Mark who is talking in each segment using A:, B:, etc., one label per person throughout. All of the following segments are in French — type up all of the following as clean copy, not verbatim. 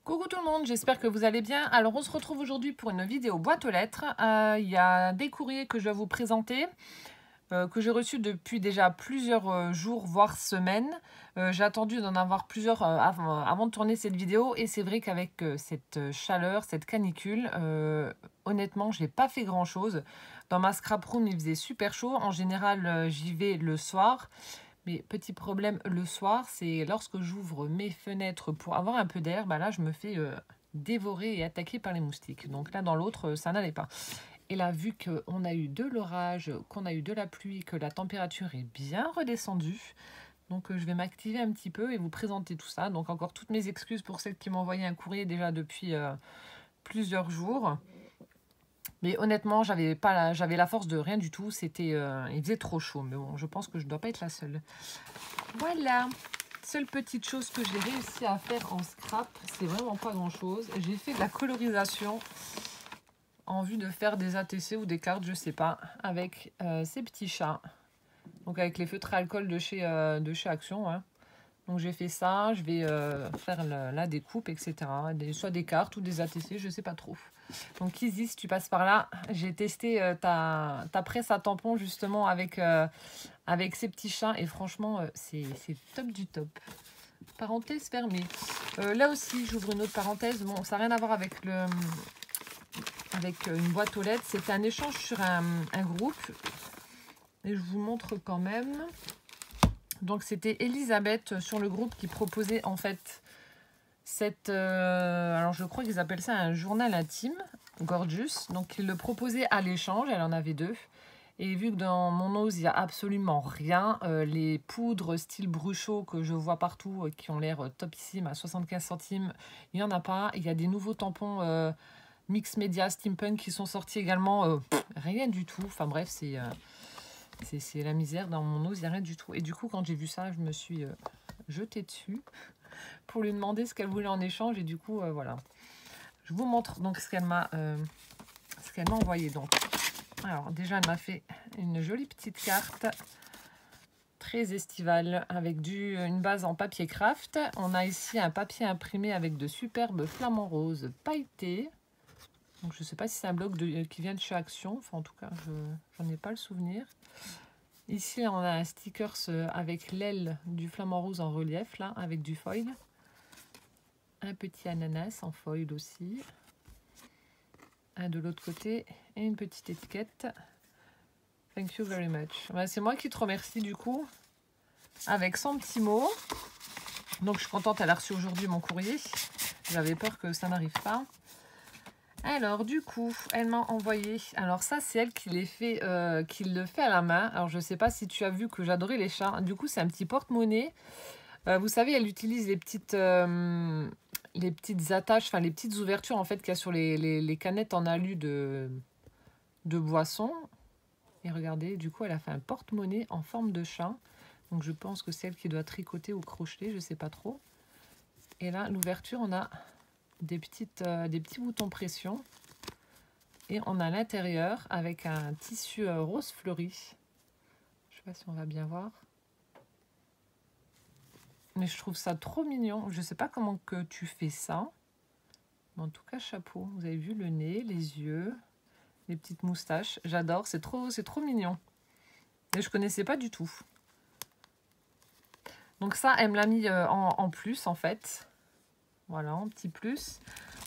A: Coucou tout le monde, j'espère que vous allez bien. Alors on se retrouve aujourd'hui pour une vidéo boîte aux lettres. Il y a des courriers que je vais vous présenter, que j'ai reçus depuis déjà plusieurs jours, voire semaines. J'ai attendu d'en avoir plusieurs avant de tourner cette vidéo. Et c'est vrai qu'avec cette chaleur, cette canicule, honnêtement, je n'ai pas fait grand chose. Dans ma scrap room, il faisait super chaud. En général, j'y vais le soir. Mais petit problème le soir, c'est lorsque j'ouvre mes fenêtres pour avoir un peu d'air, bah là je me fais dévorer et attaquer par les moustiques. Donc là dans l'autre, ça n'allait pas. Et là, vu qu'on a eu de l'orage, qu'on a eu de la pluie, que la température est bien redescendue, donc je vais m'activer un petit peu et vous présenter tout ça. Donc encore toutes mes excuses pour celles qui m'ont envoyé un courrier déjà depuis plusieurs jours. Mais honnêtement, j'avais la force de rien du tout. Il faisait trop chaud. Mais bon, je pense que je ne dois pas être la seule. Voilà. Seule petite chose que j'ai réussi à faire en scrap, c'est vraiment pas grand chose. J'ai fait de la colorisation en vue de faire des ATC ou des cartes, je sais pas, avec ces petits chats. Donc avec les feutres à alcool de chez Action. Hein. Donc j'ai fait ça, je vais faire la découpe, etc. Soit des cartes ou des ATC, je sais pas trop. Donc Izzy, si tu passes par là, j'ai testé ta presse à tampons justement avec ces petits chats et franchement c'est top du top. Parenthèse fermée. Là aussi j'ouvre une autre parenthèse. Bon, ça n'a rien à voir avec une boîte aux lettres. C'était un échange sur un groupe et je vous montre quand même. Donc c'était Elisabeth sur le groupe qui proposait en fait alors je crois qu'ils appellent ça un journal intime, Gorgeous. Donc ils le proposaient à l'échange, elle en avait 2. Et vu que dans mon ose il n'y a absolument rien, les poudres style Bruchot que je vois partout qui ont l'air topissimes à 75 centimes, il n'y en a pas. Il y a des nouveaux tampons mix média steampunk qui sont sortis également, rien du tout. Enfin bref, c'est la misère. Dans mon ose il n'y a rien du tout. Et du coup quand j'ai vu ça, je me suis jetée dessus pour lui demander ce qu'elle voulait en échange. Et du coup voilà, je vous montre donc ce qu'elle m'a envoyé. Donc alors déjà elle m'a fait une jolie petite carte très estivale avec une base en papier craft. On a ici un papier imprimé avec de superbes flamants roses pailletés. Donc je ne sais pas si c'est un bloc qui vient de chez Action, enfin en tout cas j'en ai pas le souvenir. Ici on a un stickers avec l'aile du flamant rose en relief là avec du foil. Un petit ananas en foil aussi. Un de l'autre côté et une petite étiquette. Thank you very much. Ben, c'est moi qui te remercie du coup avec son petit mot. Donc je suis contente, elle a reçu aujourd'hui mon courrier. J'avais peur que ça n'arrive pas. Alors du coup, elle m'a envoyé. Alors ça c'est elle qui le fait à la main. Alors je sais pas si tu as vu que j'adorais les chats. Du coup c'est un petit porte-monnaie. Vous savez, elle utilise les petites attaches, enfin les petites ouvertures en fait qu'il y a sur les canettes en alu de boisson. Et regardez, du coup elle a fait un porte-monnaie en forme de chat. Donc je pense que c'est elle qui doit tricoter ou crocheter, je sais pas trop. Et là l'ouverture, on a des petits boutons pression. Et on a l'intérieur avec un tissu rose fleuri. Je sais pas si on va bien voir. Mais je trouve ça trop mignon. Je sais pas comment que tu fais ça. Mais en tout cas, chapeau. Vous avez vu le nez, les yeux, les petites moustaches. J'adore, c'est trop mignon. Et je connaissais pas du tout. Donc ça, elle me l'a mis en plus en fait. Voilà, en petit plus.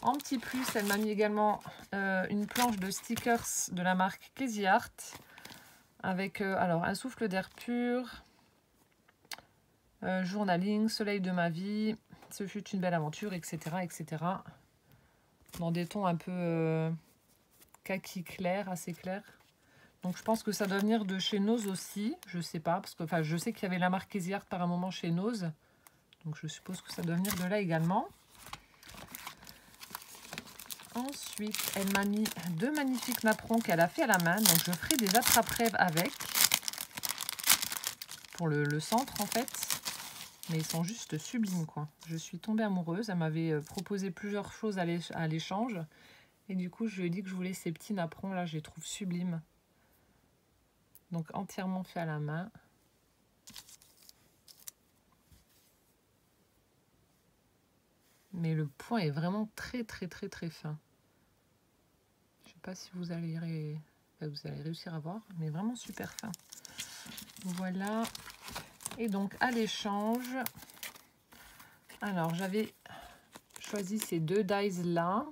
A: En petit plus, elle m'a mis également une planche de stickers de la marque Casey Art. Avec alors un souffle d'air pur. Journaling, soleil de ma vie, ce fut une belle aventure, etc. etc. Dans des tons un peu kaki clair, assez clair. Donc je pense que ça doit venir de chez Nose aussi, je sais pas, parce que enfin je sais qu'il y avait la marque Casey Art par un moment chez Nose. Donc je suppose que ça doit venir de là également. Ensuite, elle m'a mis 2 magnifiques napperons qu'elle a fait à la main. Donc je ferai des attrape-rêves avec. Pour le centre en fait. Mais ils sont juste sublimes quoi. Je suis tombée amoureuse. Elle m'avait proposé plusieurs choses à l'échange. Et du coup, je lui ai dit que je voulais ces petits napperons là. Je les trouve sublimes. Donc entièrement fait à la main. Mais le point est vraiment très fin. Je sais pas si vous allez réussir à voir, mais vraiment super fin. Voilà. Et donc à l'échange, alors j'avais choisi ces deux dies là.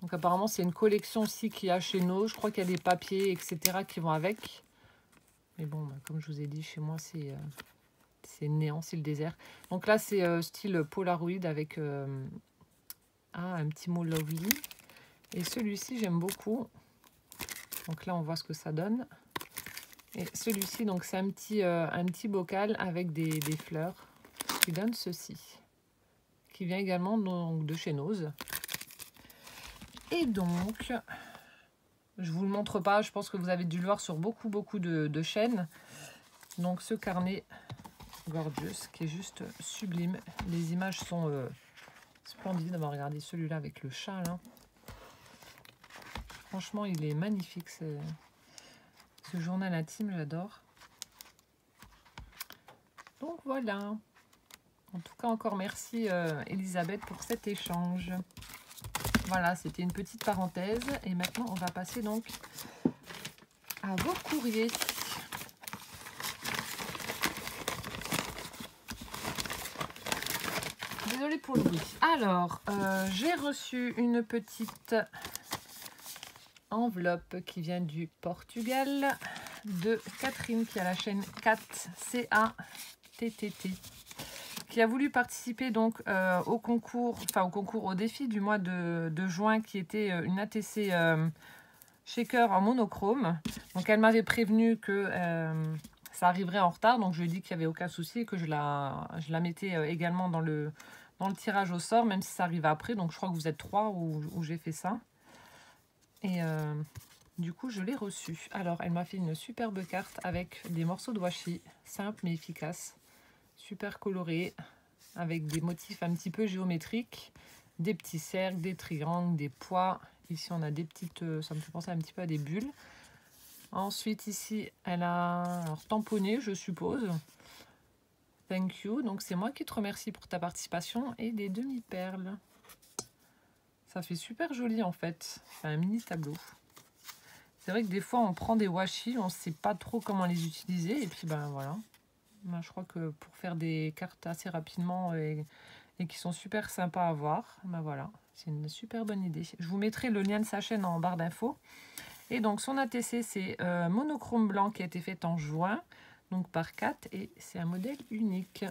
A: Donc apparemment c'est une collection aussi qu'il y a chez nous. Je crois qu'il y a des papiers, etc. qui vont avec. Mais bon, comme je vous ai dit, chez moi c'est néant, c'est le désert. Donc là c'est style Polaroid avec un petit mot lovely. Et celui-ci j'aime beaucoup. Donc là on voit ce que ça donne. Et celui-ci donc c'est un petit bocal avec des fleurs qui donne ceci. Qui vient également donc, de chez Nose. Et donc, je vous le montre pas, je pense que vous avez dû le voir sur beaucoup de chaînes. Donc ce carnet Gorgeous qui est juste sublime. Les images sont splendides. On va regarder celui-là avec le chat là. Franchement, il est magnifique. Ce journal intime, j'adore. Donc voilà. En tout cas, encore merci Elisabeth pour cet échange. Voilà, c'était une petite parenthèse. Et maintenant, on va passer donc à vos courriers. Désolée pour le bruit. Alors, j'ai reçu une petite enveloppe qui vient du Portugal de Catherine qui a la chaîne CATTT. Qui a voulu participer donc au concours, au défi du mois de juin qui était une ATC shaker en monochrome. Donc elle m'avait prévenu que ça arriverait en retard, donc je lui ai dit qu'il n'y avait aucun souci et que je la mettais également dans le tirage au sort, même si ça arrive après. Donc je crois que vous êtes 3 où j'ai fait ça. Et du coup je l'ai reçue. Alors elle m'a fait une superbe carte avec des morceaux de washi, simples mais efficaces. Super coloré, avec des motifs un petit peu géométriques, des petits cercles, des triangles, des pois. Ici, on a des petites, ça me fait penser un petit peu à des bulles. Ensuite, ici, elle a tamponné, je suppose. Thank you. Donc, c'est moi qui te remercie pour ta participation et des demi-perles. Ça fait super joli, en fait. C'est un mini tableau. C'est vrai que des fois, on prend des washi, on ne sait pas trop comment les utiliser. Et puis, ben voilà. Ben, je crois que pour faire des cartes assez rapidement et qui sont super sympas à voir, ben voilà, c'est une super bonne idée. Je vous mettrai le lien de sa chaîne en barre d'infos. Et donc son ATC, c'est monochrome blanc qui a été fait en juin, donc par Kat, et c'est un modèle unique.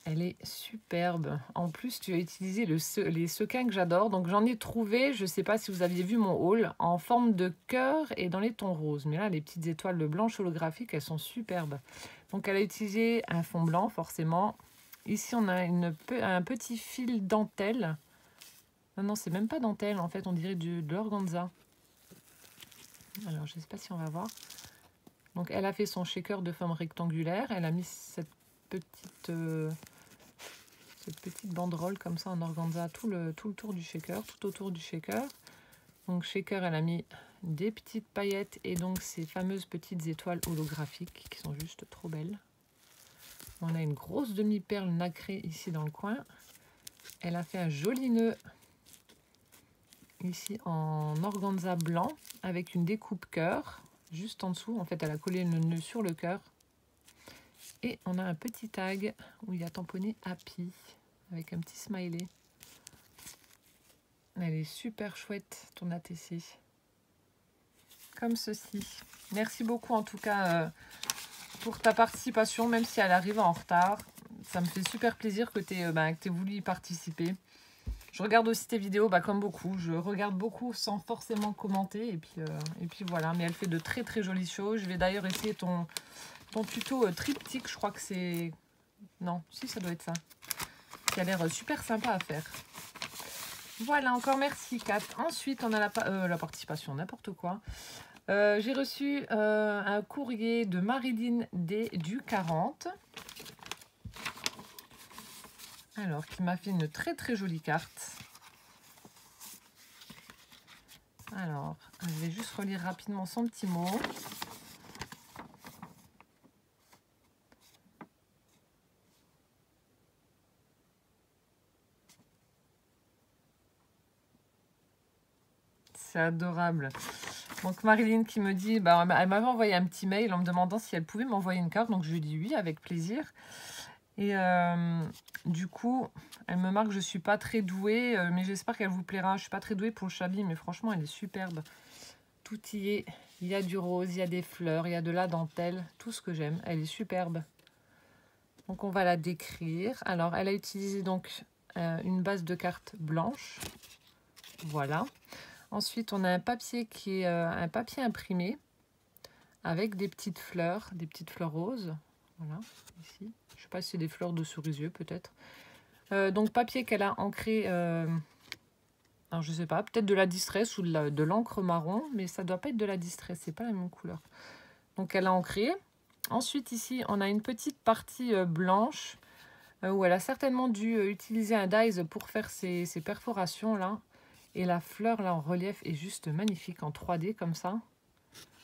A: Elle est superbe. En plus, tu as utilisé les sequins que j'adore. Donc j'en ai trouvé, je ne sais pas si vous aviez vu mon haul, en forme de cœur et dans les tons roses. Mais là, les petites étoiles blanches holographiques, elles sont superbes. Donc elle a utilisé un fond blanc, forcément. Ici, on a un petit fil dentelle. Non, c'est même pas dentelle, en fait, on dirait de l'organza. Alors, je ne sais pas si on va voir. Donc elle a fait son shaker de forme rectangulaire. Elle a mis cette petite banderole comme ça en organza tout le tour du shaker, tout autour du shaker. Donc shaker, elle a mis des petites paillettes et donc ces fameuses petites étoiles holographiques qui sont juste trop belles. On a une grosse demi-perle nacrée ici dans le coin. Elle a fait un joli nœud ici en organza blanc avec une découpe cœur juste en dessous. En fait, elle a collé le nœud sur le cœur. Et on a un petit tag où il y a tamponné Happy avec un petit smiley. Elle est super chouette, ton ATC. Comme ceci. Merci beaucoup en tout cas pour ta participation, même si elle arrive en retard. Ça me fait super plaisir que tu aies voulu y participer. Je regarde aussi tes vidéos comme beaucoup. Je regarde beaucoup sans forcément commenter. Et puis voilà. Mais elle fait de très très jolies choses. Je vais d'ailleurs essayer ton tuto triptyque. Je crois que c'est... Non, si ça doit être ça. Qui a l'air super sympa à faire. Voilà, encore merci Kat. Ensuite, on a la participation, n'importe quoi. J'ai reçu un courrier de Marilyn D du 40. Alors, qui m'a fait une très très jolie carte. Alors, je vais juste relire rapidement son petit mot. c'est adorable. Donc Marilyn qui me dit, bah, elle m'avait envoyé un petit mail en me demandant si elle pouvait m'envoyer une carte. Donc je lui dis oui, avec plaisir. Et du coup, elle me marque que je ne suis pas très douée, mais j'espère qu'elle vous plaira. Je ne suis pas très douée pour le chablis, mais franchement, elle est superbe. Tout y est. Il y a du rose, il y a des fleurs, il y a de la dentelle. Tout ce que j'aime. Elle est superbe. Donc on va la décrire. Alors, elle a utilisé donc une base de cartes blanche. Voilà. Ensuite, on a un papier qui est un papier imprimé avec des petites fleurs roses. Voilà, ici. Je ne sais pas si c'est des fleurs de cerisier, peut-être. Donc, papier qu'elle a ancré, alors je ne sais pas, peut-être de la distress ou de l'encre marron, mais ça ne doit pas être de la distress, c'est pas la même couleur. Donc, elle a ancré. Ensuite, ici, on a une petite partie blanche où elle a certainement dû utiliser un dies pour faire ces perforations-là. Et la fleur, là, en relief, est juste magnifique, en 3D, comme ça.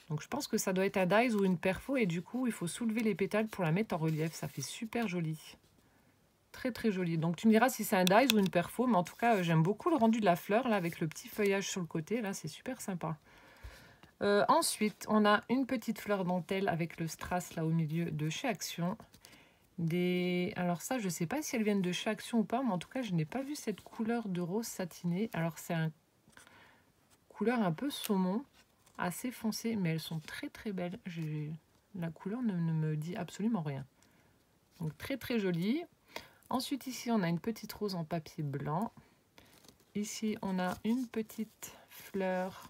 A: Donc, je pense que ça doit être un dies ou une perfo. Et du coup, il faut soulever les pétales pour la mettre en relief. Ça fait super joli. Très, très joli. Donc, tu me diras si c'est un dies ou une perfo. Mais en tout cas, j'aime beaucoup le rendu de la fleur, là, avec le petit feuillage sur le côté. Là, c'est super sympa. Ensuite, on a une petite fleur dentelle avec le strass, là, au milieu, de chez Action. Alors ça, je ne sais pas si elles viennent de chez Action ou pas, mais en tout cas, je n'ai pas vu cette couleur de rose satiné. Alors, c'est une couleur un peu saumon, assez foncée, mais elles sont très très belles. La couleur ne me dit absolument rien. Donc, très très jolie. Ensuite, ici, on a une petite rose en papier blanc. Ici, on a une petite fleur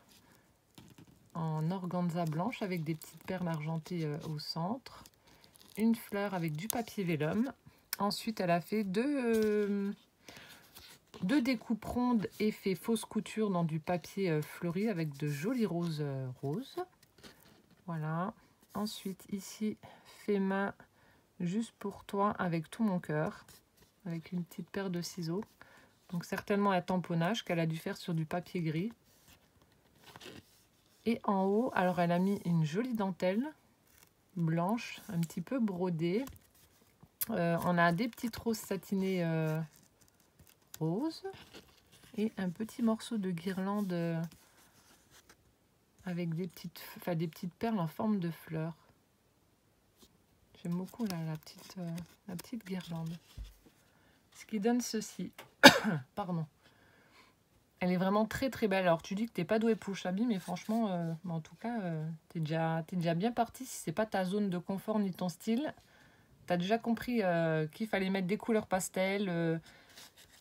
A: en organza blanche avec des petites perles argentées au centre. Une fleur avec du papier vélum. Ensuite, elle a fait deux découpes rondes et fait fausse couture dans du papier fleuri avec de jolies roses roses. Voilà. Ensuite, ici, fait main juste pour toi avec tout mon cœur. Avec une petite paire de ciseaux. Donc, certainement un tamponnage qu'elle a dû faire sur du papier gris. Et en haut, alors elle a mis une jolie dentelle blanche, un petit peu brodée. On a des petites roses satinées roses et un petit morceau de guirlande avec des petites perles en forme de fleurs. J'aime beaucoup là, la petite guirlande. Ce qui donne ceci. Pardon. Elle est vraiment très très belle. Alors tu dis que t'es pas douée pour le chablis, mais franchement, en tout cas, t'es déjà bien parti. Si c'est pas ta zone de confort ni ton style, t'as déjà compris qu'il fallait mettre des couleurs pastel,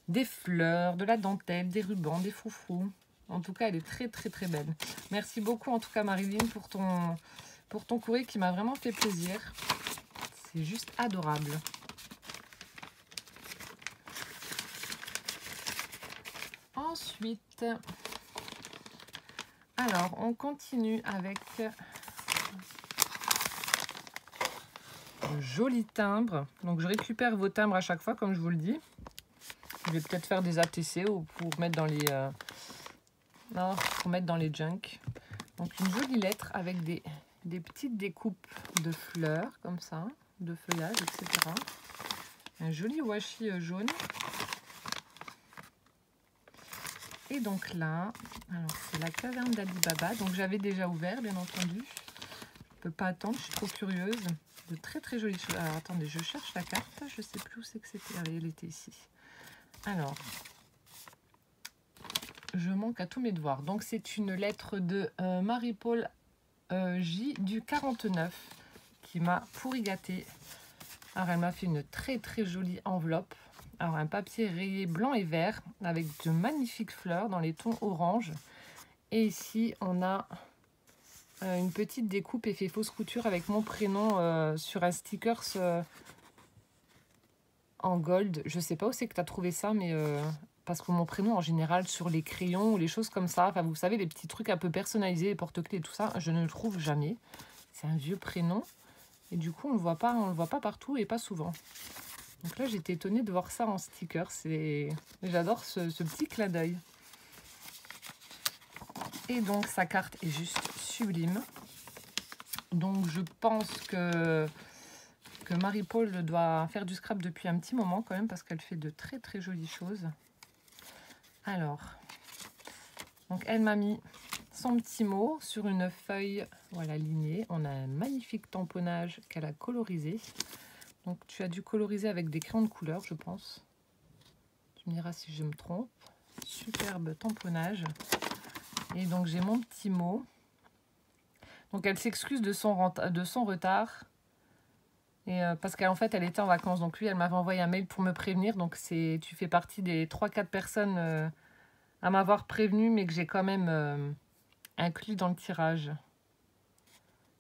A: des fleurs, de la dentelle, des rubans, des froufrous. En tout cas, elle est très très très belle. Merci beaucoup en tout cas Marilyn pour ton courrier qui m'a vraiment fait plaisir. C'est juste adorable. Ensuite, alors on continue avec le joli timbre. Donc je récupère vos timbres à chaque fois, comme je vous le dis. Je vais peut-être faire des ATC ou pour mettre dans les junk. Donc une jolie lettre avec des petites découpes de fleurs comme ça, de feuillage, etc. Un joli washi jaune. Et donc là, alors c'est la caverne d'Ali Baba. Donc j'avais déjà ouvert, bien entendu. Je ne peux pas attendre, je suis trop curieuse. De très très jolies choses. Alors attendez, je cherche la carte. Je ne sais plus où c'est que c'était. Allez, elle était ici. Alors, je manque à tous mes devoirs. Donc c'est une lettre de Marie-Paul J du 49 qui m'a pourri gâté. Alors elle m'a fait une très très jolie enveloppe. Alors un papier rayé blanc et vert avec de magnifiques fleurs dans les tons orange. Et ici on a une petite découpe effet fausse couture avec mon prénom sur un stickers en gold. Je sais pas où c'est que tu as trouvé ça, mais parce que mon prénom en général sur les crayons ou les choses comme ça, enfin vous savez les petits trucs un peu personnalisés, les porte-clés et tout ça, je ne le trouve jamais. C'est un vieux prénom et du coup on le voit pas partout et pas souvent. Donc là, j'étais étonnée de voir ça en sticker. J'adore ce petit clin d'œil. Et donc, sa carte est juste sublime. Donc, je pense que Marie-Paul doit faire du scrap depuis un petit moment quand même parce qu'elle fait de très très jolies choses. Alors, donc elle m'a mis son petit mot sur une feuille, voilà, lignée. On a un magnifique tamponnage qu'elle a colorisé. Donc tu as dû coloriser avec des crayons de couleur, je pense. Tu me diras si je me trompe. Superbe tamponnage. Et donc j'ai mon petit mot. Donc elle s'excuse de son retard. Et parce qu'en fait elle était en vacances. Donc lui elle m'avait envoyé un mail pour me prévenir. Donc tu fais partie des 3-4 personnes à m'avoir prévenu, mais que j'ai quand même inclus dans le tirage.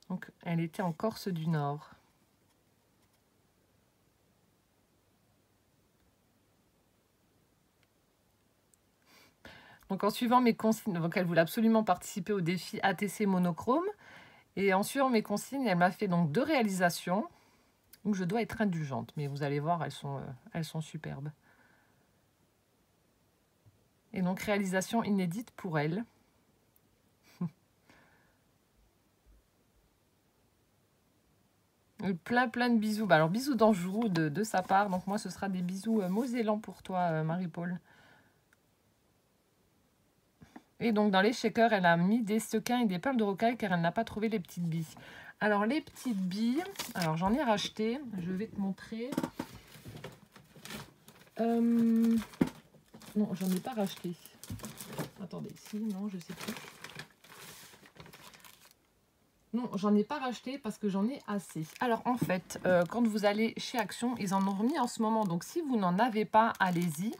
A: Donc elle était en Corse du Nord. Donc en suivant mes consignes, donc elle voulait absolument participer au défi ATC monochrome. Et en suivant mes consignes, elle m'a fait donc 2 réalisations où je dois être indulgente. Mais vous allez voir, elles sont superbes. Et donc réalisation inédite pour elle. Plein de bisous. Bah alors bisous d'Anjou de sa part. Donc moi ce sera des bisous mosellans pour toi Marie-Paul. Et donc dans les shakers, elle a mis des sequins et des perles de rocaille car elle n'a pas trouvé les petites billes. Alors les petites billes, alors j'en ai racheté, je vais te montrer. Non, j'en ai pas racheté. Attendez, si, non, je sais plus. Non, j'en ai pas racheté parce que j'en ai assez. Alors en fait, quand vous allez chez Action, ils en ont remis en ce moment. Donc si vous n'en avez pas, allez-y.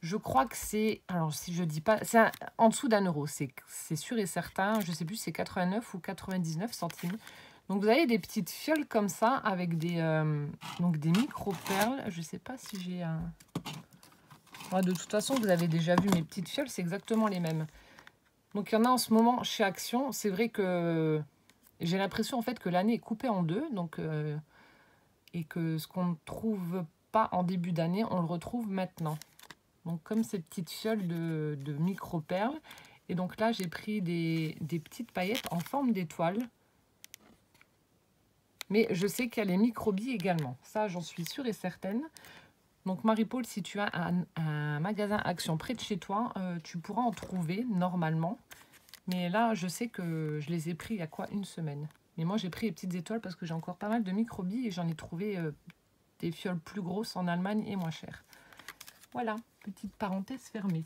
A: Je crois que c'est, alors si je dis pas, c'est en dessous d'1 €, c'est sûr et certain. Je sais plus si c'est 89 ou 99 centimes. Donc vous avez des petites fioles comme ça avec des micro-perles. Je sais pas si j'ai un... Ouais, de toute façon, vous avez déjà vu mes petites fioles, c'est exactement les mêmes. Donc il y en a en ce moment chez Action. C'est vrai que j'ai l'impression en fait que l'année est coupée en deux. Donc, et que ce qu'on ne trouve pas en début d'année, on le retrouve maintenant. Donc comme ces petites fioles de micro-perles. Et donc là, j'ai pris des petites paillettes en forme d'étoile. Mais je sais qu'il y a les micro-billes également. Ça, j'en suis sûre et certaine. Donc Marie-Paul, si tu as un magasin Action près de chez toi, tu pourras en trouver normalement. Mais là, je sais que je les ai pris il y a quoi, 1 semaine. Mais moi, j'ai pris les petites étoiles parce que j'ai encore pas mal de micro-billes et j'en ai trouvé des fioles plus grosses en Allemagne et moins chères. Voilà, petite parenthèse fermée.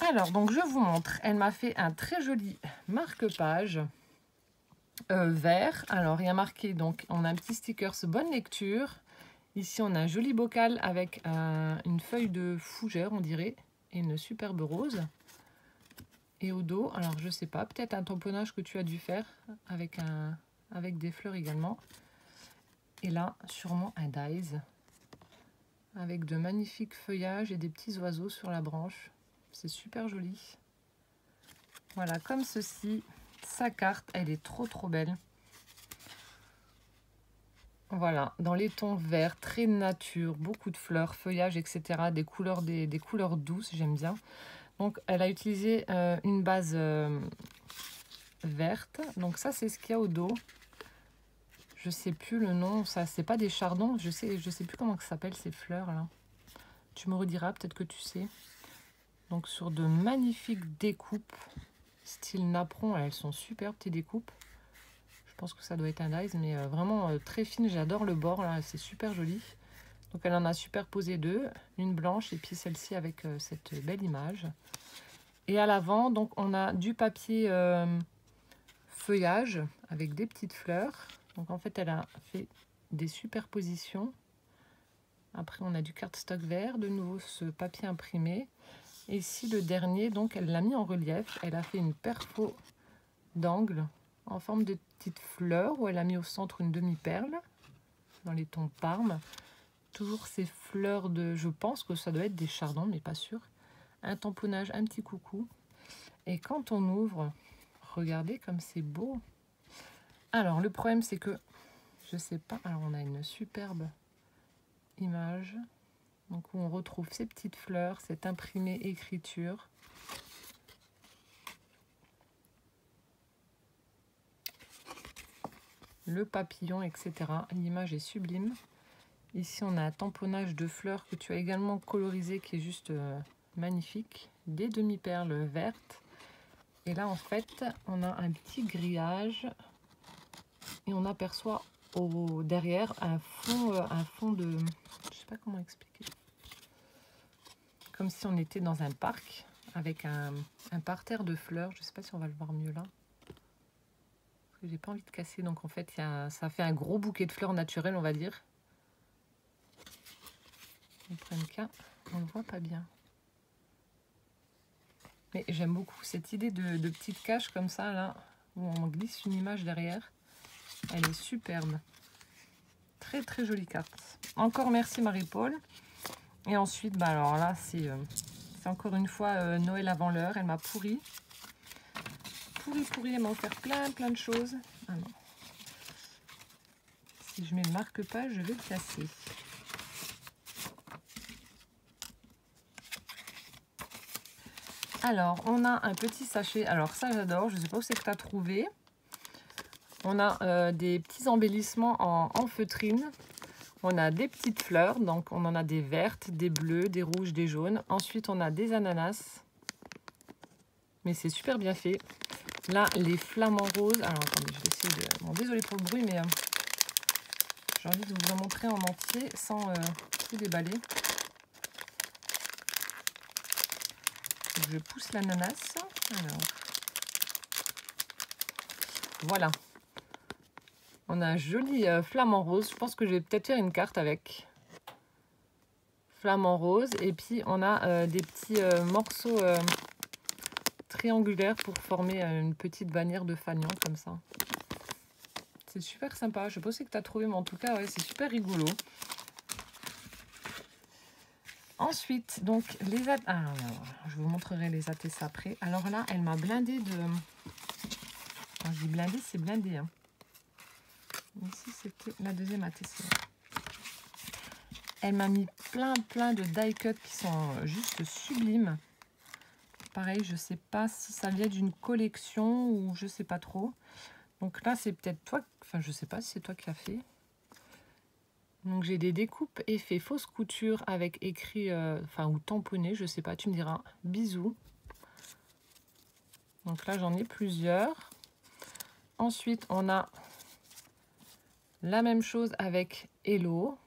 A: Alors, donc je vous montre. Elle m'a fait un très joli marque-page vert. Alors, il y a marqué, donc, on a un petit sticker, bonne lecture. Ici, on a un joli bocal avec une feuille de fougère, on dirait, et une superbe rose. Et au dos, alors je sais pas, peut-être un tamponnage que tu as dû faire avec des fleurs également. Et là, sûrement un dies avec de magnifiques feuillages et des petits oiseaux sur la branche. C'est super joli. Voilà, comme ceci, sa carte, elle est trop belle. Voilà, dans les tons verts, très nature, beaucoup de fleurs, feuillages, etc. Des couleurs douces, j'aime bien. Donc, elle a utilisé une base verte. Donc, ça, c'est ce qu'il y a au dos. Je sais plus le nom. Ça, c'est pas des chardons. Je sais plus comment ça s'appelle ces fleurs-là. Tu me rediras, peut-être que tu sais. Donc, sur de magnifiques découpes, style napperon. Elles sont superbes, tes découpes. Je pense que ça doit être un dies, mais vraiment très fine. J'adore le bord, là. C'est super joli. Donc, elle en a superposé 2. Une blanche et puis celle-ci avec cette belle image. Et à l'avant, donc, on a du papier feuillage avec des petites fleurs. Donc, en fait, elle a fait des superpositions. Après, on a du cardstock vert. De nouveau, ce papier imprimé. Et ici, le dernier, donc, elle l'a mis en relief. Elle a fait une perfo d'angle en forme de petite fleur où elle a mis au centre une demi-perle dans les tons Parme. Toujours ces fleurs de... Je pense que ça doit être des chardons, mais pas sûr. Un tamponnage, un petit coucou. Et quand on ouvre, regardez comme c'est beau. Alors, le problème, c'est que, je sais pas, alors on a une superbe image. Donc, où on retrouve ces petites fleurs, cette imprimée écriture. Le papillon, etc. L'image est sublime. Ici, on a un tamponnage de fleurs que tu as également colorisé qui est juste magnifique. Des demi-perles vertes. Et là, en fait, on a un petit grillage et on aperçoit derrière un fond de... Je sais pas comment expliquer. Comme si on était dans un parc avec un parterre de fleurs. Je sais pas si on va le voir mieux là. Parce que j'ai pas envie de casser. Donc en fait, ça fait un gros bouquet de fleurs naturelles, on va dire. On prend le cas, on le voit pas bien. Mais j'aime beaucoup cette idée de petite cache comme ça, là, où on glisse une image derrière. Elle est superbe. Très très jolie carte. Encore merci Marie-Paul. Et ensuite, bah alors là, c'est encore une fois Noël avant l'heure. Elle m'a pourri. Pourri, elle m'a offert plein de choses. Ah non. Si je mets le marque-page, je vais le casser. Alors, on a un petit sachet. Alors ça, j'adore. Je ne sais pas où c'est que tu as trouvé. On a des petits embellissements en feutrine. On a des petites fleurs. Donc, on en a des vertes, des bleues, des rouges, des jaunes. Ensuite, on a des ananas. Mais c'est super bien fait. Là, les flamants roses. Alors, attendez, je vais essayer de... Bon, désolé pour le bruit, mais j'ai envie de vous en montrer en entier sans tout déballer. Je pousse l'ananas. Alors, voilà. On a un joli flamant rose. Je pense que je vais peut-être faire une carte avec flamant rose. Et puis, on a des petits morceaux triangulaires pour former une petite bannière de fanion comme ça. C'est super sympa. Je sais pas si que tu as trouvé, mais en tout cas, ouais, c'est super rigolo. Ensuite, donc, les je vous montrerai les ATC après. Alors là, elle m'a blindé de... Quand je dis blindé, c'est blindé. Hein. Ici, c'était la deuxième ATC. Elle m'a mis plein de die cuts qui sont juste sublimes. Pareil, je sais pas si ça vient d'une collection ou je sais pas trop. Donc là, c'est peut-être toi... Enfin, je sais pas si c'est toi qui as fait. Donc j'ai des découpes effet fausse couture avec écrit, ou tamponné, je sais pas, tu me diras. Bisous. Donc là j'en ai plusieurs. Ensuite on a la même chose avec Hello.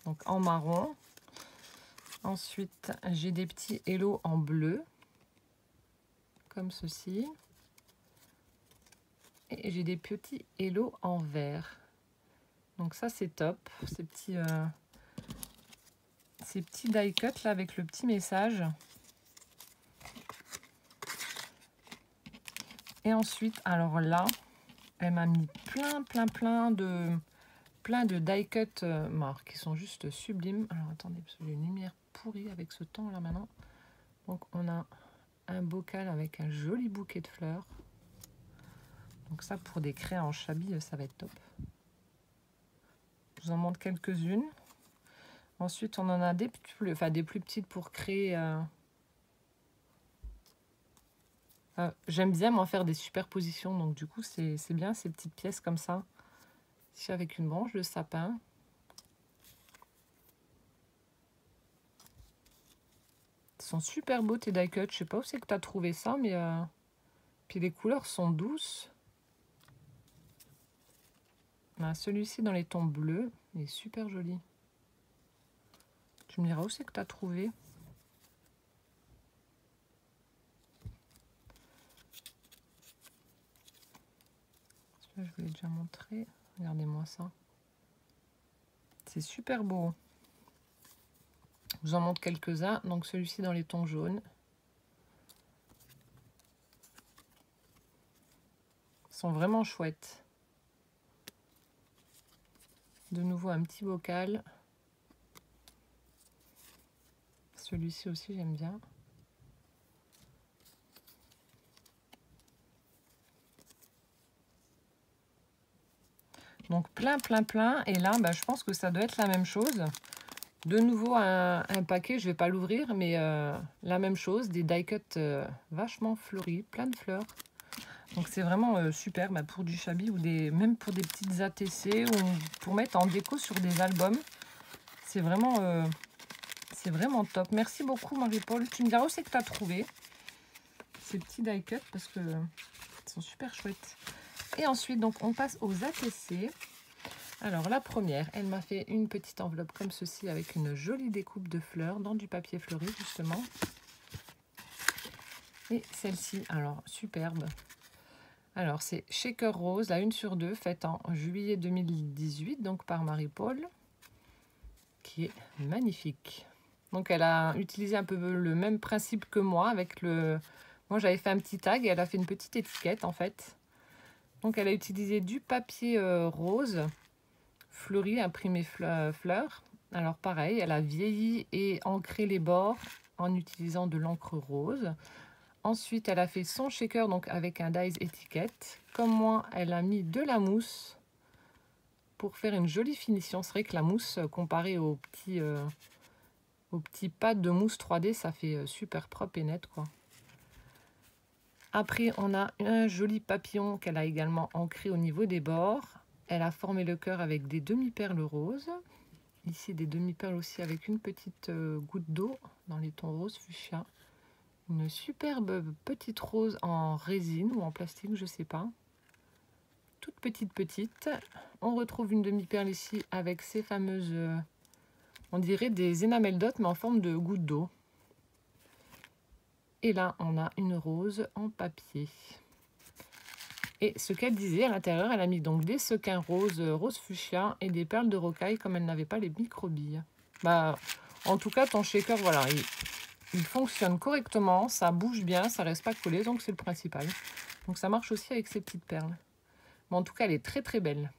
A: Donc en marron. Ensuite j'ai des petits Hello en bleu. Comme ceci. Et j'ai des petits Hello en vert. Donc ça c'est top. Ces petits die cuts là avec le petit message. Et ensuite, alors là, elle m'a mis plein de die cuts qui sont juste sublimes. Alors attendez, parce que j'ai une lumière pourrie avec ce temps là maintenant. Donc on a un bocal avec un joli bouquet de fleurs. Donc ça, pour des crayons en chabi, ça va être top. Je vous en montre quelques-unes. Ensuite, on en a des plus petites pour créer... j'aime bien m'en faire des superpositions. Donc du coup, c'est bien ces petites pièces comme ça. Ici, avec une branche de sapin. Ils sont super beaux tes die cuts. Je sais pas où c'est que tu as trouvé ça, mais... Puis les couleurs sont douces. Celui-ci dans les tons bleus, il est super joli. Tu me diras où c'est que tu as trouvé. Celui-là, je vous l'ai déjà montré. Regardez-moi ça. C'est super beau. Je vous en montre quelques-uns. Donc celui-ci dans les tons jaunes. Ils sont vraiment chouettes. De nouveau un petit bocal. Celui-ci aussi j'aime bien. Donc plein. Et là, je pense que ça doit être la même chose. De nouveau un paquet, je vais pas l'ouvrir, mais la même chose. Des die cuts vachement fleuris, plein de fleurs. Donc c'est vraiment super pour du chabi ou même pour des petites ATC ou pour mettre en déco sur des albums. C'est vraiment C'est vraiment top. Merci beaucoup Marie-Paul. Tu me diras où c'est que tu as trouvé ces petits die cut parce que ils sont super chouettes. Et ensuite, donc, on passe aux ATC. Alors, la première, elle m'a fait une petite enveloppe comme ceci avec une jolie découpe de fleurs dans du papier fleuri, justement. Et celle-ci, alors, superbe. Alors, c'est Shaker Rose, la 1 sur 2, faite en juillet 2018, donc par Marie-Paul, qui est magnifique. Donc, elle a utilisé un peu le même principe que moi, avec le... Moi, j'avais fait un petit tag et elle a fait une petite étiquette, en fait. Donc, elle a utilisé du papier rose fleuri, imprimé fleurs. Alors, pareil, elle a vieilli et ancré les bords en utilisant de l'encre rose. Ensuite, elle a fait son shaker donc avec un dies étiquette. Comme moi, elle a mis de la mousse pour faire une jolie finition. C'est vrai que la mousse, comparée aux petits pads de mousse 3D, ça fait super propre et net, quoi. Après, on a un joli papillon qu'elle a également ancré au niveau des bords. Elle a formé le cœur avec des demi-perles roses. Ici, des demi-perles aussi avec une petite goutte d'eau dans les tons rose fuchsia. Une superbe petite rose en résine ou en plastique, je ne sais pas. Toute petite. On retrouve une demi-perle ici avec ces fameuses, on dirait des énamels dot, mais en forme de goutte d'eau. Et là, on a une rose en papier. Et ce qu'elle disait, à l'intérieur, elle a mis donc des sequins roses, rose fuchsia et des perles de rocaille comme elle n'avait pas les microbilles. Bah, en tout cas, ton shaker, voilà, il fonctionne correctement, ça bouge bien, ça reste pas collé, donc c'est le principal. Donc ça marche aussi avec ces petites perles. Mais en tout cas, elle est très belle.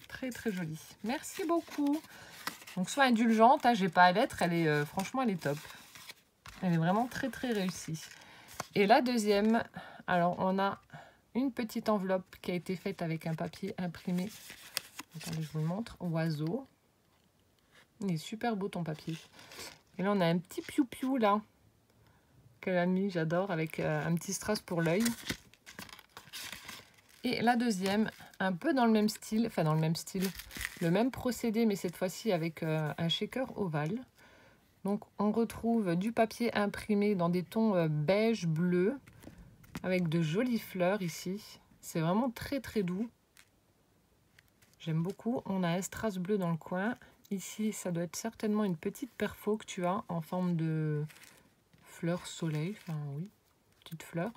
A: Très jolie. Merci beaucoup. Donc sois indulgente, hein, j'ai pas à l'être, elle est franchement, elle est top. Elle est vraiment très réussie. Et la deuxième, alors on a une petite enveloppe qui a été faite avec un papier imprimé. Attendez, je vous le montre. Oiseau. Il est super beau ton papier. Et là, on a un petit piou-piou là qu'elle a mis, j'adore, avec un petit strass pour l'œil. Et la deuxième, un peu dans le même style, enfin dans le même style, le même procédé, mais cette fois-ci avec un shaker ovale. Donc, on retrouve du papier imprimé dans des tons beige, bleu, avec de jolies fleurs ici. C'est vraiment très doux. J'aime beaucoup. On a un strass bleu dans le coin. Ici, ça doit être certainement une petite perfo que tu as en forme de fleur soleil. Enfin, oui, petite fleur.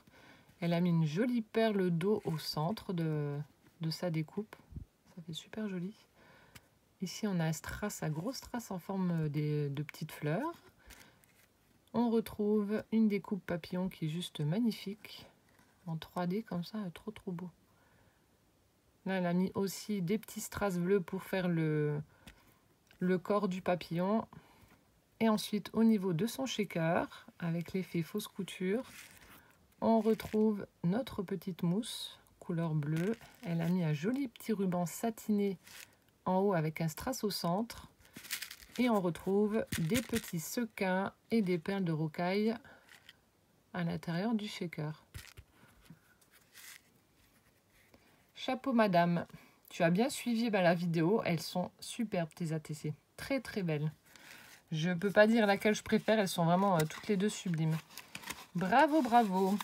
A: Elle a mis une jolie perle d'eau au centre de sa découpe. Ça fait super joli. Ici, on a un strass, un gros strass en forme de petites fleurs. On retrouve une découpe papillon qui est juste magnifique. En 3D comme ça, trop beau. Là, elle a mis aussi des petits strass bleus pour faire le corps du papillon. Et ensuite, au niveau de son shaker, avec l'effet fausse couture, on retrouve notre petite mousse couleur bleue. Elle a mis un joli petit ruban satiné en haut avec un strass au centre. Et on retrouve des petits sequins et des perles de rocaille à l'intérieur du shaker. Chapeau madame, tu as bien suivi la vidéo, elles sont superbes tes ATC, très belles. Je peux pas dire laquelle je préfère, elles sont vraiment toutes les deux sublimes. Bravo.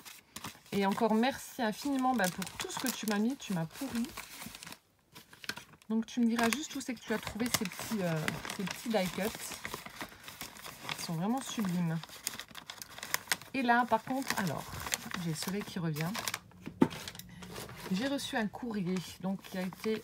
A: Et encore merci infiniment pour tout ce que tu m'as mis, tu m'as pourri. Donc tu me diras juste où c'est que tu as trouvé ces petits die cuts. Ils sont vraiment sublimes. Et là par contre, alors, j'ai le soleil qui revient. J'ai reçu un courrier, donc qui a été...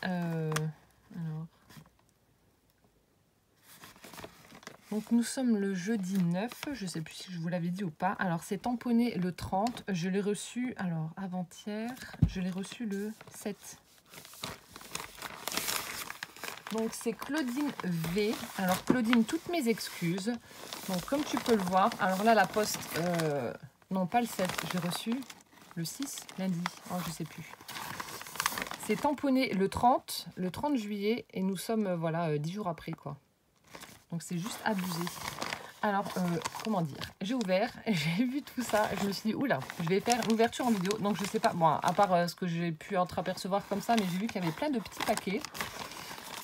A: Donc nous sommes le jeudi 9, je ne sais plus si je vous l'avais dit ou pas. Alors c'est tamponné le 30, je l'ai reçu, alors avant-hier, je l'ai reçu le 7. Donc c'est Claudine V. Alors Claudine, toutes mes excuses. Donc comme tu peux le voir, alors là la poste, non pas le 7, j'ai reçu le 6, lundi, oh, je ne sais plus. C'est tamponné le 30 juillet et nous sommes, voilà, 10 jours après, quoi. Donc, c'est juste abusé. Alors, comment dire, j'ai ouvert, j'ai vu tout ça, je me suis dit, oula, je vais faire l'ouverture en vidéo. Donc, je sais pas, bon, à part ce que j'ai pu entreapercevoir comme ça, mais j'ai vu qu'il y avait plein de petits paquets.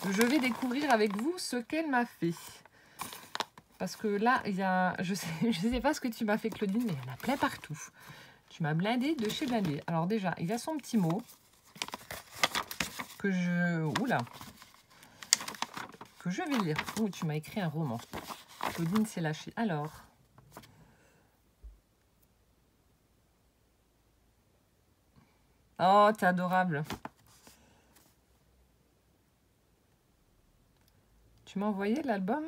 A: Je vais découvrir avec vous ce qu'elle m'a fait. Parce que là, il y a... Je sais pas ce que tu m'as fait, Claudine, mais il y en a plein partout. Tu m'as blindé de chez blindé. Alors déjà, il y a son petit mot. Que je... Oula. Que je vais lire. Oh, tu m'as écrit un roman. Claudine s'est lâchée. Alors... Oh, t'es adorable. Tu m'as envoyé l'album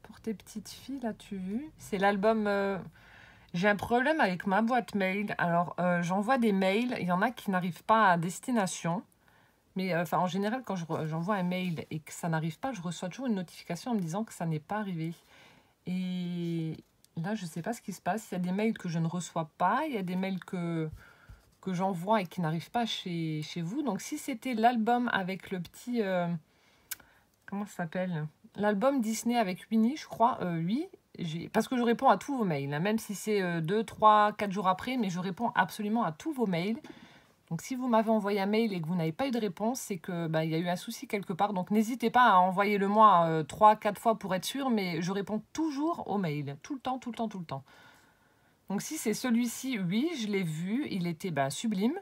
A: pour tes petites filles, là, tu vu? C'est l'album... J'ai un problème avec ma boîte mail. Alors, j'envoie des mails. Il y en a qui n'arrivent pas à destination. Mais en général, quand j'envoie un mail et que ça n'arrive pas, je reçois toujours une notification en me disant que ça n'est pas arrivé. Et là, je ne sais pas ce qui se passe. Il y a des mails que je ne reçois pas. Il y a des mails que j'envoie et qui n'arrivent pas chez vous. Donc, si c'était l'album avec le petit... comment ça s'appelle? L'album Disney avec Winnie, je crois. Oui, parce que je réponds à tous vos mails. Hein, même si c'est 2, 3, 4 jours après. Mais je réponds absolument à tous vos mails. Donc, si vous m'avez envoyé un mail et que vous n'avez pas eu de réponse, c'est que y a eu un souci quelque part. Donc, n'hésitez pas à envoyer le moi 3, 4 fois pour être sûr. Mais je réponds toujours aux mails. Tout le temps, tout le temps, tout le temps. Donc, si c'est celui-ci, oui, je l'ai vu. Il était sublime.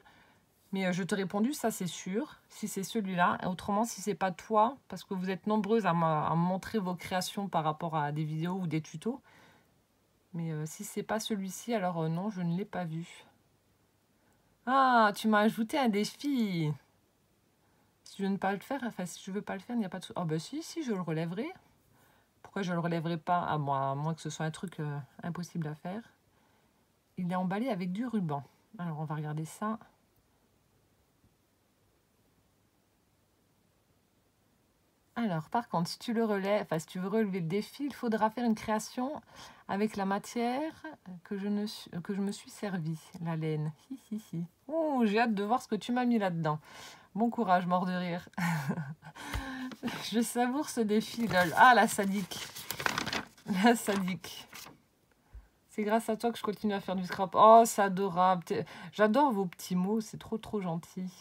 A: Mais je t'ai répondu, ça c'est sûr. Si c'est celui-là. Autrement, si c'est pas toi, parce que vous êtes nombreuses à me montrer vos créations par rapport à des vidéos ou des tutos. Mais si c'est pas celui-ci, alors non, je ne l'ai pas vu. Ah, tu m'as ajouté un défi. Si je ne veux pas le faire, enfin si je veux pas le faire, il n'y a pas de... Oh bah si, je le relèverai. Pourquoi je le relèverai pas à moins que ce soit un truc impossible à faire. Il est emballé avec du ruban. Alors on va regarder ça. Alors par contre, si tu le relèves, enfin si tu veux relever le défi, il faudra faire une création avec la matière que je me suis servi, la laine. Oh, j'ai hâte de voir ce que tu m'as mis là-dedans. Bon courage, mort de rire. Je savoure ce défi, lol. Ah, la sadique. La sadique. C'est grâce à toi que je continue à faire du scrap. Oh, c'est adorable. J'adore vos petits mots, c'est trop, trop gentil.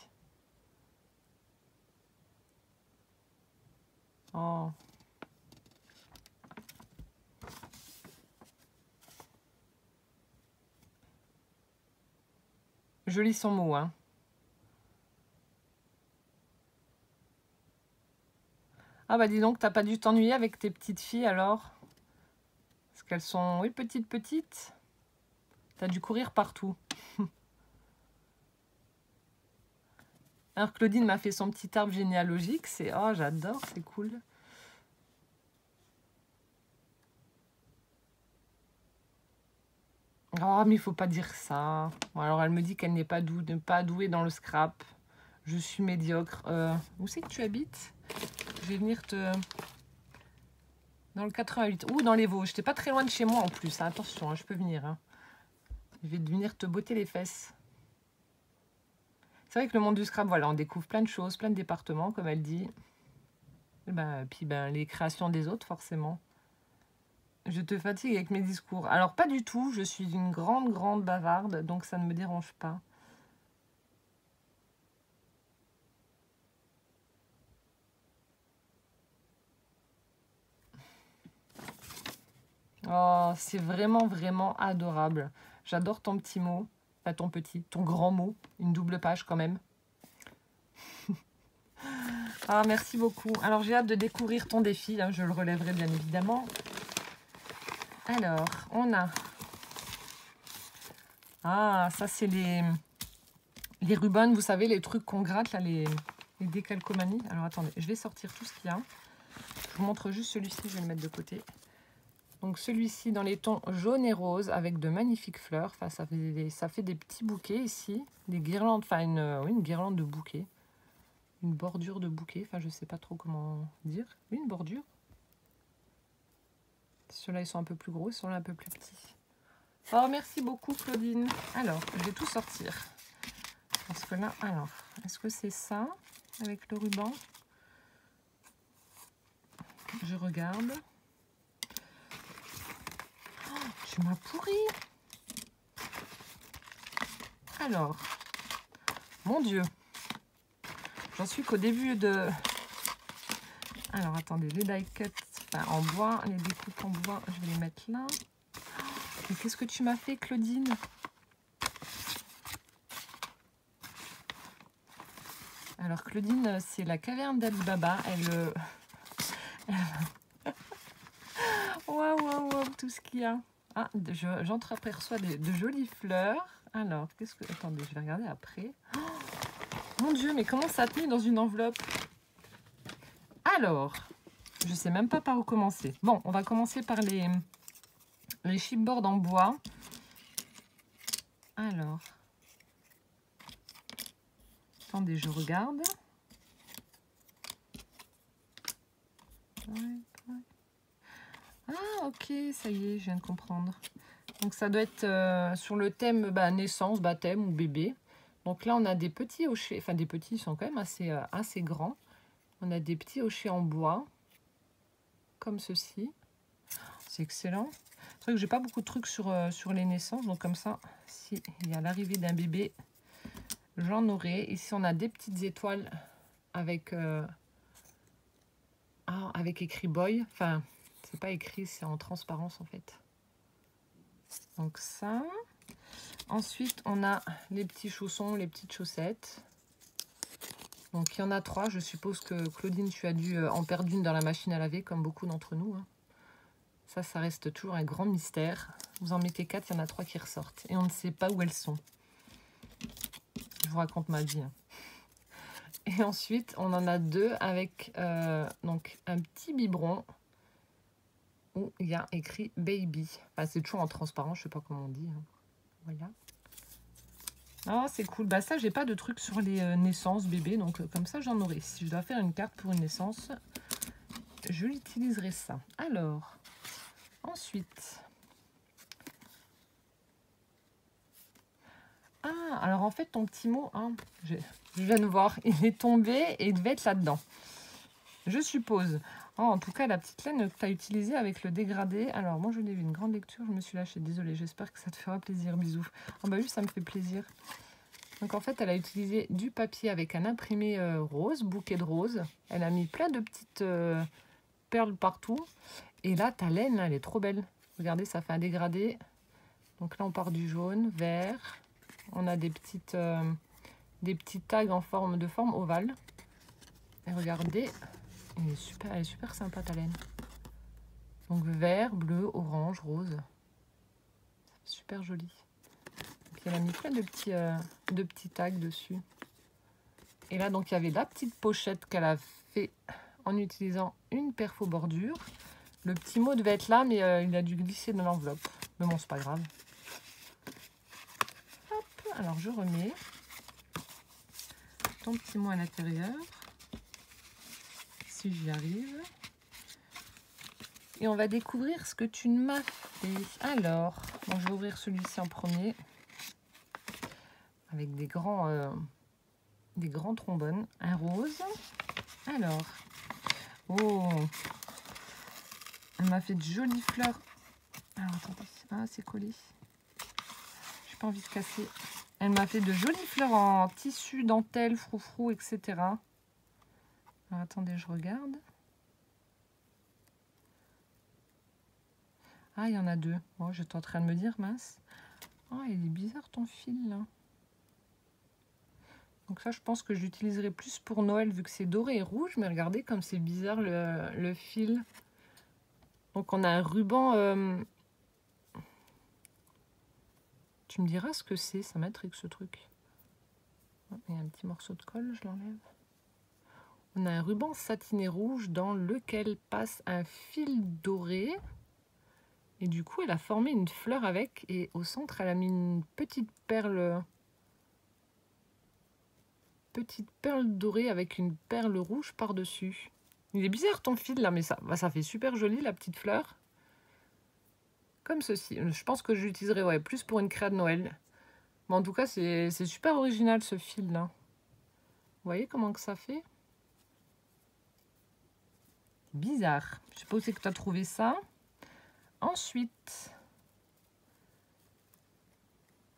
A: Oh. Je lis son mot, hein. Ah bah dis donc, t'as pas dû t'ennuyer avec tes petites filles alors? Parce qu'elles sont, oui, petites. T'as dû courir partout. Alors Claudine m'a fait son petit arbre généalogique. C'est, oh j'adore, c'est cool. Oh mais il faut pas dire ça. Bon, alors elle me dit qu'elle n'est pas douée dans le scrap. Je suis médiocre. Où c'est que tu habites? Je vais venir te... Dans le 88. Ou dans les Vosges. T'es pas très loin de chez moi en plus. Hein. Attention, hein, je peux venir. Hein. Je vais venir te botter les fesses. C'est vrai que le monde du scrap, voilà, on découvre plein de choses, plein de départements, comme elle dit. Et puis les créations des autres, forcément. Je te fatigue avec mes discours. Alors, pas du tout. Je suis une grande bavarde, donc ça ne me dérange pas. Oh, c'est vraiment adorable. J'adore ton petit mot. Pas ton grand mot. Une double page quand même. Ah, merci beaucoup. Alors, j'ai hâte de découvrir ton défi. Hein. Je le relèverai bien évidemment. Alors, on a... Ah, ça, c'est les rubans, vous savez, les trucs qu'on gratte, là, les décalcomanies. Alors, attendez, je vais sortir tout ce qu'il y a. Je vous montre juste celui-ci, je vais le mettre de côté. Donc, celui-ci dans les tons jaune et rose avec de magnifiques fleurs. Enfin, ça fait des petits bouquets ici. Des guirlandes, enfin, une guirlande de bouquets. Une bordure de bouquet. Enfin, je sais pas trop comment dire. Oui, une bordure. Ceux-là, ils sont un peu plus gros, ceux-là un peu plus petits. Oh, merci beaucoup, Claudine. Alors, je vais tout sortir. Parce que là, alors, est-ce que c'est ça avec le ruban? Je regarde. Oh, tu m'as pourri. Alors, mon Dieu. J'en suis qu'au début de Alors, attendez, les die cuts enfin, en bois, les découpes en bois, je vais les mettre là. Mais qu'est-ce que tu m'as fait, Claudine? Alors, Claudine, c'est la caverne d'Ali Baba. Waouh, waouh, waouh, tout ce qu'il y a. Ah, j'entreaperçois de jolies fleurs. Alors, qu'est-ce que... Attendez, je vais regarder après. Oh, mon Dieu, mais comment ça a tenu dans une enveloppe? Alors, je sais même pas par où commencer. Bon, on va commencer par les chipboards en bois. Alors, attendez, je regarde. Ah, ok, ça y est, je viens de comprendre. Donc, ça doit être sur le thème naissance, baptême ou bébé. Donc là, on a des petits hochets. Enfin, des petits, ils sont quand même assez grands. On a des petits hochets en bois, comme ceci. C'est excellent. C'est vrai que j'ai pas beaucoup de trucs sur les naissances. Donc comme ça, s'il y a l'arrivée d'un bébé, j'en aurai. Ici, on a des petites étoiles avec écrit boy. Enfin, c'est pas écrit, c'est en transparence en fait. Donc ça. Ensuite, on a les petits chaussons, les petites chaussettes. Donc il y en a 3. Je suppose que Claudine, tu as dû en perdre une dans la machine à laver, comme beaucoup d'entre nous. Hein. Ça reste toujours un grand mystère. Vous en mettez 4, il y en a 3 qui ressortent. Et on ne sait pas où elles sont. Je vous raconte ma vie. Hein. Et ensuite, on en a 2 avec donc un petit biberon où il y a écrit baby. Enfin, c'est toujours en transparent, je ne sais pas comment on dit. Hein. Voilà. Oh, c'est cool. Bah ça, j'ai pas de trucs sur les naissances bébés. Donc comme ça, j'en aurai. Si je dois faire une carte pour une naissance, je l'utiliserai ça. Alors, ensuite... Ah, alors en fait, ton petit mot, hein, je viens de voir, il est tombé et il devait être là-dedans. Je suppose. Oh, en tout cas, la petite laine que tu as utilisée avec le dégradé. Alors, moi, je l'ai vu, une grande lecture, je me suis lâchée. Désolée, j'espère que ça te fera plaisir. Bisous. Ah bah oui, ça me fait plaisir. Donc, en fait, elle a utilisé du papier avec un imprimé rose, bouquet de roses. Elle a mis plein de petites perles partout. Et là, ta laine, là, elle est trop belle. Regardez, ça fait un dégradé. Donc là, on part du jaune, vert. On a des petits tags en forme ovale. Et regardez, elle est super sympa ta laine. Donc vert, bleu, orange, rose. Super joli. Et puis elle a mis plein de petits tags dessus. Et là, donc il y avait la petite pochette qu'elle a fait en utilisant une perfo bordure. Le petit mot devait être là, mais il a dû glisser dans l'enveloppe. Mais bon, c'est pas grave. Alors, je remets ton petit mot à l'intérieur, si j'y arrive. Et on va découvrir ce que tu m'as fait. Alors, bon, je vais ouvrir celui-ci en premier, avec des grands trombones. Un rose. Alors, oh, elle m'a fait de jolies fleurs. Alors, attendez, ah, c'est collé. J'ai pas envie de casser. Elle m'a fait de jolies fleurs en tissu, dentelle, froufrou, etc. Alors, attendez, je regarde. Ah, il y en a 2. Bon, j'étais en train de me dire, mince. Oh, il est bizarre ton fil, là. Donc ça, je pense que j'utiliserai plus pour Noël, vu que c'est doré et rouge. Mais regardez comme c'est bizarre, le fil. Donc, on a un ruban... Tu me diras ce que c'est, ça m'intrigue ce truc. Il y a un petit morceau de colle, je l'enlève. On a un ruban satiné rouge dans lequel passe un fil doré. Et du coup, elle a formé une fleur avec. Et au centre, elle a mis une petite perle dorée avec une perle rouge par-dessus. Il est bizarre ton fil là, mais ça fait super joli la petite fleur. Comme ceci. Je pense que je l'utiliserai plus pour une créa de Noël. Mais en tout cas, c'est super original ce fil là. Vous voyez comment que ça fait? Bizarre. Je sais pas où c'est que tu as trouvé ça. Ensuite,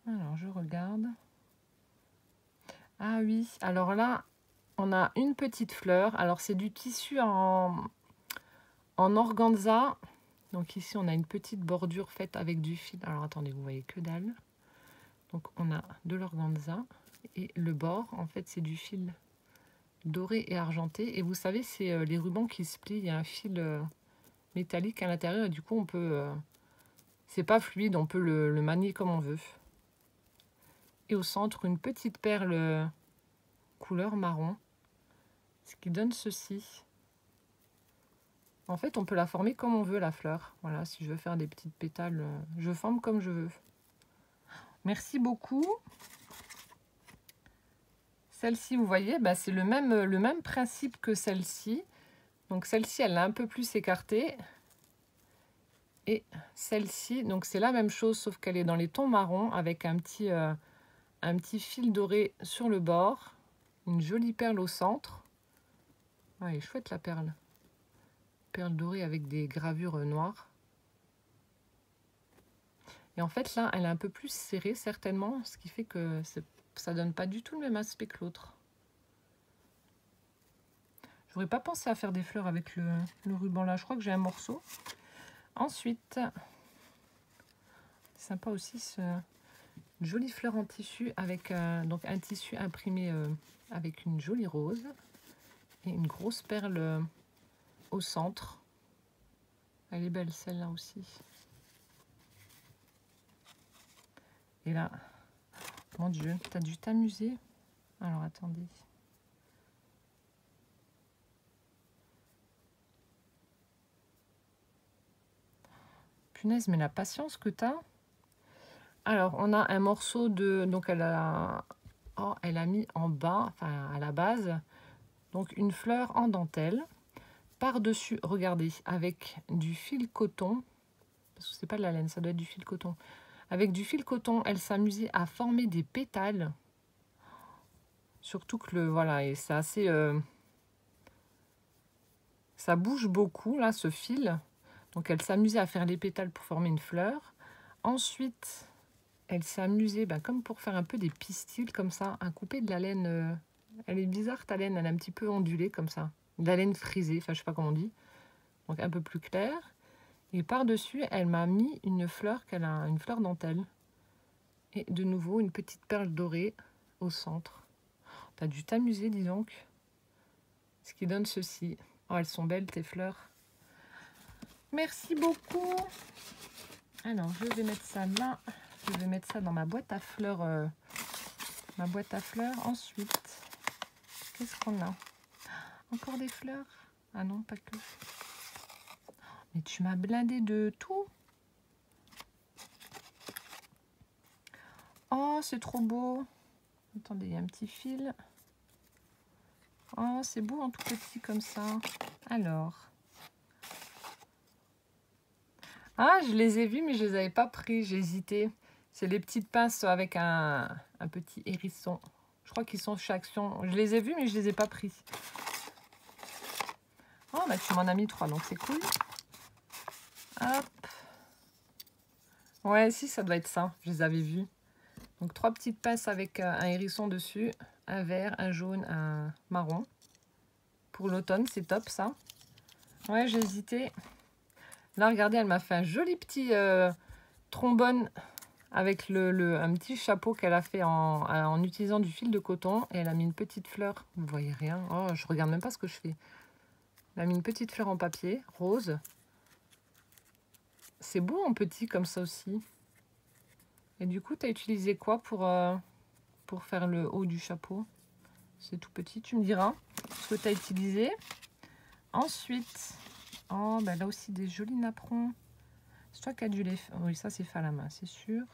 A: alors je regarde. Ah oui, alors là, On a une petite fleur. Alors, c'est du tissu en organza. Donc ici, on a une petite bordure faite avec du fil. Alors, attendez, vous voyez que dalle. Donc, on a de l'organza. Et le bord, en fait, c'est du fil doré et argenté. Et vous savez, c'est les rubans qui se plient. Il y a un fil métallique à l'intérieur. Et du coup, on peut... c'est pas fluide, on peut le manier comme on veut. Et au centre, une petite perle couleur marron. Ce qui donne ceci. En fait, on peut la former comme on veut, la fleur. Voilà, si je veux faire des petites pétales, je forme comme je veux. Merci beaucoup. Celle-ci, vous voyez, bah, c'est le même principe que celle-ci. Donc celle-ci, elle est un peu plus écartée. Et celle-ci, donc c'est la même chose, sauf qu'elle est dans les tons marrons, avec un petit fil doré sur le bord. Une jolie perle au centre. Ouais, elle est chouette la perle. Perle dorée avec des gravures noires. Et en fait, là, elle est un peu plus serrée, certainement, ce qui fait que ça donne pas du tout le même aspect que l'autre. J'aurais pas pensé à faire des fleurs avec le ruban là. Je crois que j'ai un morceau. Ensuite, sympa aussi ce jolie fleur en tissu avec donc un tissu imprimé avec une jolie rose et une grosse perle au centre. Elle est belle celle-là aussi. Et là, mon Dieu, t'as dû t'amuser. Alors attendez. Punaise, mais la patience que t'as. Alors, on a un morceau de... Donc, elle a mis en bas, enfin, à la base, donc une fleur en dentelle. Par-dessus, regardez, avec du fil coton. Parce que c'est pas de la laine, ça doit être du fil coton. Avec du fil coton, elle s'amusait à former des pétales. Surtout que voilà, et c'est assez... ça bouge beaucoup, là, ce fil. Donc, elle s'amusait à faire les pétales pour former une fleur. Ensuite... Elle s'est amusée, comme pour faire un peu des pistils, comme ça, à couper de la laine. Elle est bizarre, ta laine, elle est un petit peu ondulée, comme ça. De la laine frisée, enfin, je sais pas comment on dit. Donc, un peu plus claire. Et par-dessus, elle m'a mis une fleur, une fleur dentelle. Et de nouveau, une petite perle dorée au centre. T'as dû t'amuser, dis donc. Ce qui donne ceci. Oh, elles sont belles, tes fleurs. Merci beaucoup. Alors, je vais mettre ça là. Je vais mettre ça dans ma boîte à fleurs. Ensuite, qu'est-ce qu'on a? Encore des fleurs? Ah non, pas que. Mais tu m'as blindé de tout. Oh, c'est trop beau. Attendez, il y a un petit fil. Oh, c'est beau en tout petit comme ça. Alors. Ah, je les ai vus, mais je les avais pas pris. J'ai hésité. C'est les petites pinces avec un petit hérisson. Je crois qu'ils sont chez Action. Je les ai vus, mais je les ai pas pris. Oh, bah tu m'en as mis 3, donc c'est cool. Hop. Ouais, si, ça doit être ça. Je les avais vus. Donc 3 petites pinces avec un hérisson dessus. Un vert, un jaune, un marron. Pour l'automne, c'est top ça. Ouais, j'ai hésité. Là, regardez, elle m'a fait un joli petit trombone avec un petit chapeau qu'elle a fait en utilisant du fil de coton. Et elle a mis une petite fleur. Vous voyez rien. Oh, je regarde même pas ce que je fais. Elle a mis une petite fleur en papier, rose. C'est beau en petit comme ça aussi. Et du coup, tu as utilisé quoi pour faire le haut du chapeau? C'est tout petit, tu me diras ce que tu as utilisé. Ensuite, oh, là aussi des jolis napperons. C'est toi qui as dû les faire. Oui, ça c'est fait à la main, c'est sûr.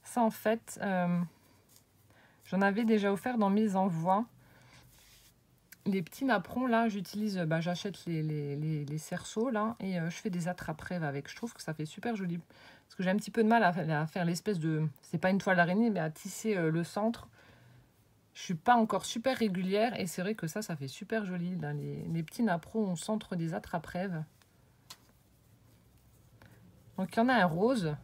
A: Ça en fait, j'en avais déjà offert dans mes envois. Les petits napperons là, j'utilise, j'achète les cerceaux là et je fais des attrape-rêves avec. Je trouve que ça fait super joli. Parce que j'ai un petit peu de mal à faire l'espèce de... C'est pas une toile d'araignée, mais à tisser le centre. Je suis pas encore super régulière et c'est vrai que ça fait super joli. Là, les petits napperons au centre des attrape-rêves. Donc il y en a un rose.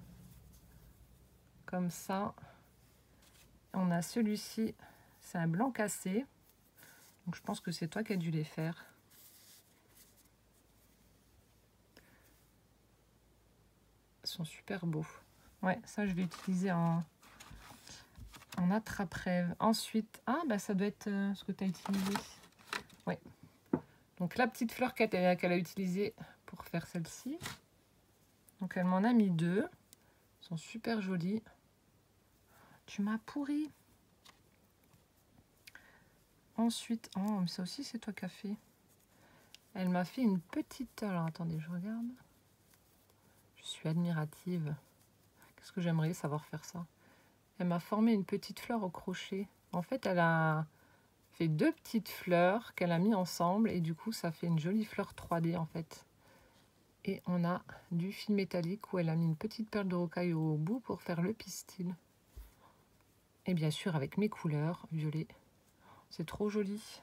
A: Comme ça. On a celui-ci. C'est un blanc cassé. Donc je pense que c'est toi qui as dû les faire. Ils sont super beaux. Ouais, ça je vais utiliser en attrape-rêve. Ensuite, ah bah ça doit être ce que tu as utilisé. Ouais. Donc la petite fleur qu'elle a utilisée pour faire celle-ci. Donc elle m'en a mis 2. Ils sont super jolis. Tu m'as pourri. Ensuite, oh mais ça aussi c'est toi qui as fait. Elle m'a fait une petite... Alors attendez, je regarde. Je suis admirative. Qu'est-ce que j'aimerais savoir faire ça. Elle m'a formé une petite fleur au crochet. En fait, elle a fait 2 petites fleurs qu'elle a mis ensemble. Et du coup, ça fait une jolie fleur 3D en fait. Et on a du fil métallique où elle a mis une petite perle de rocaille au bout pour faire le pistil. Et bien sûr, avec mes couleurs, violet. C'est trop joli.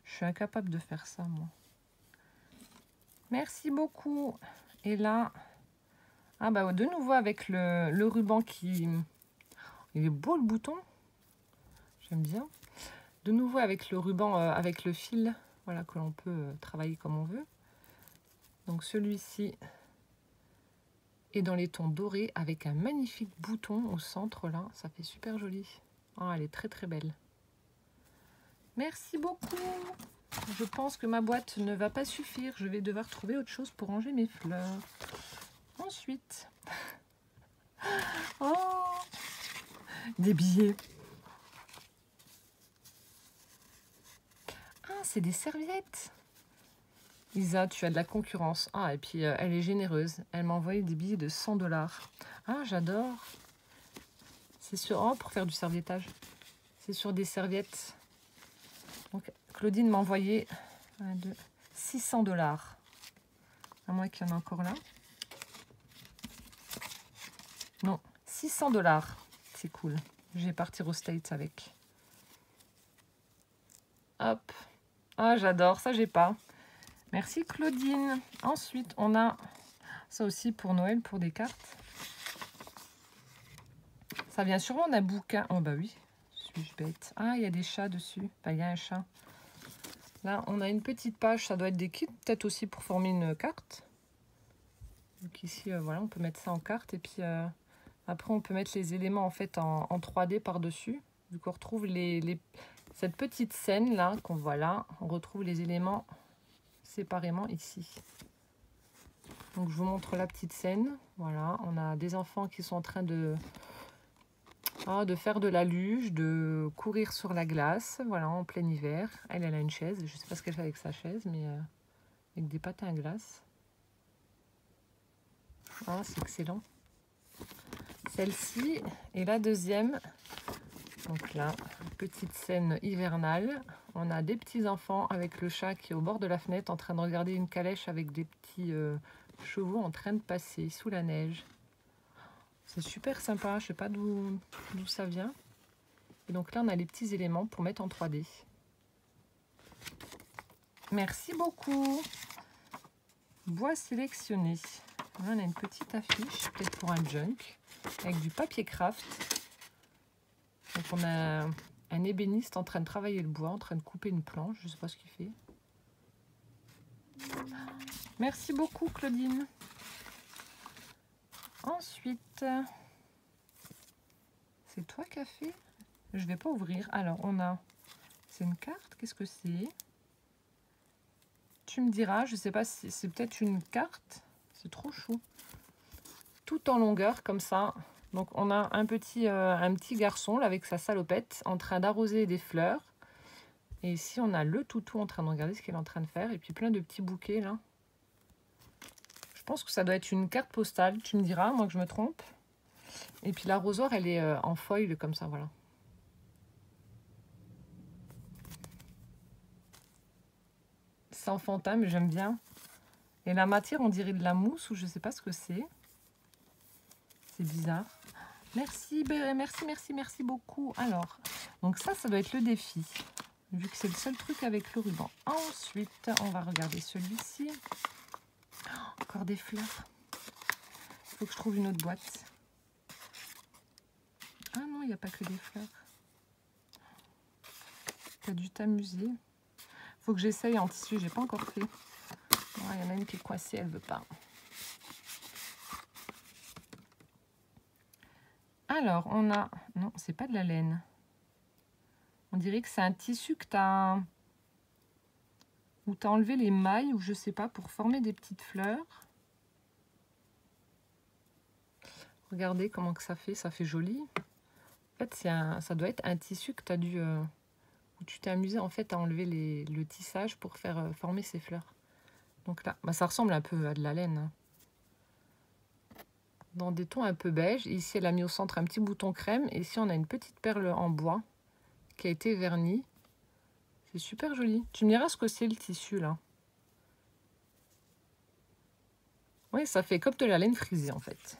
A: Je suis incapable de faire ça, moi. Merci beaucoup. Et là, ah bah de nouveau avec le ruban qui... Il est beau le bouton. J'aime bien. De nouveau avec le ruban, avec le fil, voilà, que l'on peut travailler comme on veut. Donc celui-ci est dans les tons dorés avec un magnifique bouton au centre là. Ça fait super joli. Oh, elle est très très belle. Merci beaucoup. Je pense que ma boîte ne va pas suffire. Je vais devoir trouver autre chose pour ranger mes fleurs. Ensuite, oh, des billets. Ah, c'est des serviettes. Isa, tu as de la concurrence. Ah, et puis elle est généreuse. Elle m'a envoyé des billets de 100 $. Ah, j'adore. C'est sur... Oh, pour faire du serviettage. C'est sur des serviettes. Donc, Claudine m'a envoyé 600 $. À moins qu'il y en ait encore là. Non, 600 $. C'est cool. Je vais partir aux States avec. Hop. Ah, j'adore. Ça, j'ai pas. Merci Claudine. Ensuite, on a ça aussi pour Noël, pour des cartes. Ça vient sûrement d'un bouquin. Oh bah oui, suis-je bête. Ah, il y a des chats dessus. Enfin, il y a un chat. Là, on a une petite page. Ça doit être des kits, peut-être aussi pour former une carte. Donc ici, voilà, on peut mettre ça en carte. Et puis, après, on peut mettre les éléments en fait en 3D par-dessus. Du coup, on retrouve cette petite scène là qu'on voit là. On retrouve les éléments séparément ici. Donc je vous montre la petite scène. Voilà, on a des enfants qui sont en train de faire de la luge, de courir sur la glace, voilà, en plein hiver. Elle a une chaise, je ne sais pas ce qu'elle fait avec sa chaise, mais avec des patins à glace. Ah, c'est excellent. Celle-ci est la deuxième. Donc là, petite scène hivernale. On a des petits enfants avec le chat qui est au bord de la fenêtre en train de regarder une calèche avec des petits chevaux en train de passer sous la neige. C'est super sympa, je sais pas d'où ça vient. Et donc là, on a les petits éléments pour mettre en 3D. Merci beaucoup. Bois sélectionné. Là, on a une petite affiche, peut-être pour un junk, avec du papier craft. Donc on a un ébéniste en train de travailler le bois, en train de couper une planche. Je ne sais pas ce qu'il fait. Merci beaucoup, Claudine. Ensuite, c'est toi qui as fait. Je ne vais pas ouvrir. Alors, on a... C'est une carte. Qu'est-ce que c'est? Tu me diras. Je ne sais pas si c'est peut-être une carte. C'est trop chou. Tout en longueur, comme ça. Donc, on a un petit garçon là, avec sa salopette en train d'arroser des fleurs. Et ici, on a le toutou en train de regarder ce qu'il est en train de faire. Et puis, plein de petits bouquets là. Je pense que ça doit être une carte postale. Tu me diras, moi que je me trompe. Et puis, l'arrosoir, elle est en foil comme ça, voilà. C'est enfantin, mais j'aime bien. Et la matière, on dirait de la mousse ou je sais pas ce que c'est. C'est bizarre. Merci, merci beaucoup. Alors, donc ça doit être le défi. Vu que c'est le seul truc avec le ruban. Ensuite, on va regarder celui-ci. Oh, encore des fleurs. Il faut que je trouve une autre boîte. Ah non, il n'y a pas que des fleurs. Tu as dû t'amuser. Faut que j'essaye en tissu, j'ai pas encore fait. Il y en a une qui est coincée, elle veut pas. Alors, on a... Non, c'est pas de la laine. On dirait que c'est un tissu que tu as... Où tu as enlevé les mailles, ou je sais pas, pour former des petites fleurs. Regardez comment que ça fait joli. En fait, ça doit être un tissu que tu as dû... où tu t'es amusé en fait à enlever le tissage pour faire former ces fleurs. Donc là, bah, ça ressemble un peu à de la laine. Hein. Dans des tons un peu beige. Ici, elle a mis au centre un petit bouton crème. Et ici, on a une petite perle en bois qui a été vernie. C'est super joli. Tu me diras ce que c'est le tissu là. Oui, ça fait comme de la laine frisée en fait.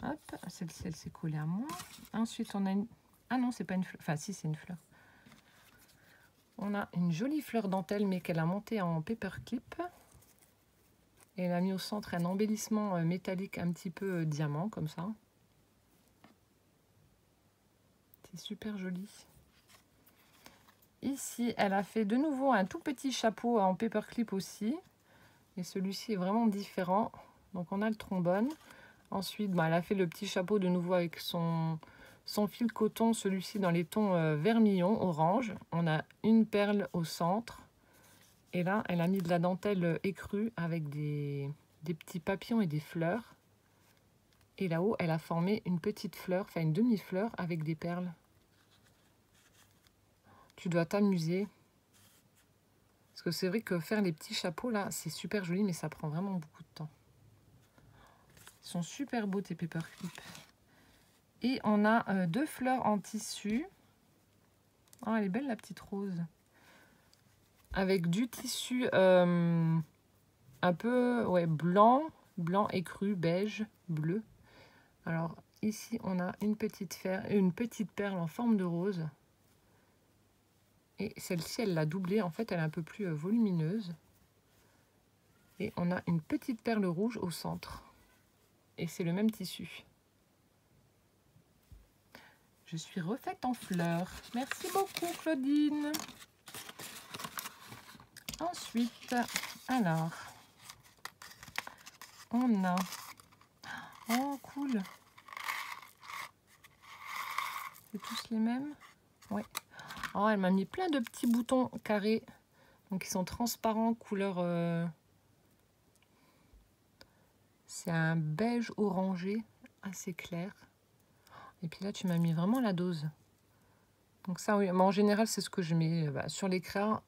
A: Hop, celle-ci, elle s'est collée à moi. Ensuite, on a une... Ah non, c'est pas une fleur. Enfin, si, c'est une fleur. On a une jolie fleur dentelle, mais qu'elle a montée en paperclip. Et elle a mis au centre un embellissement métallique un petit peu diamant, comme ça. C'est super joli. Ici, elle a fait de nouveau un tout petit chapeau en paperclip aussi. Et celui-ci est vraiment différent. Donc, on a le trombone. Ensuite, bah, elle a fait le petit chapeau de nouveau avec son fil coton, celui-ci dans les tons vermillon, orange. On a une perle au centre. Et là, elle a mis de la dentelle écrue avec des petits papillons et des fleurs. Et là-haut, elle a formé une petite fleur, enfin une demi-fleur avec des perles. Tu dois t'amuser. Parce que c'est vrai que faire les petits chapeaux, là, c'est super joli, mais ça prend vraiment beaucoup de temps. Ils sont super beaux, tes paperclips. Et on a deux fleurs en tissu. Oh, elle est belle, la petite rose. Avec du tissu un peu blanc écru, beige, bleu. Alors, ici, on a une petite perle en forme de rose. Et celle-ci, elle l'a doublée. En fait, elle est un peu plus volumineuse. Et on a une petite perle rouge au centre. Et c'est le même tissu. Je suis refaite en fleurs. Merci beaucoup, Claudine. Ensuite, alors, on a... Oh, cool. C'est tous les mêmes? Ouais. Oh, elle m'a mis plein de petits boutons carrés. Donc, ils sont transparents, couleur... C'est un beige orangé, assez clair. Et puis là, tu m'as mis vraiment la dose. Donc ça, oui. Mais en général, c'est ce que je mets sur les crayons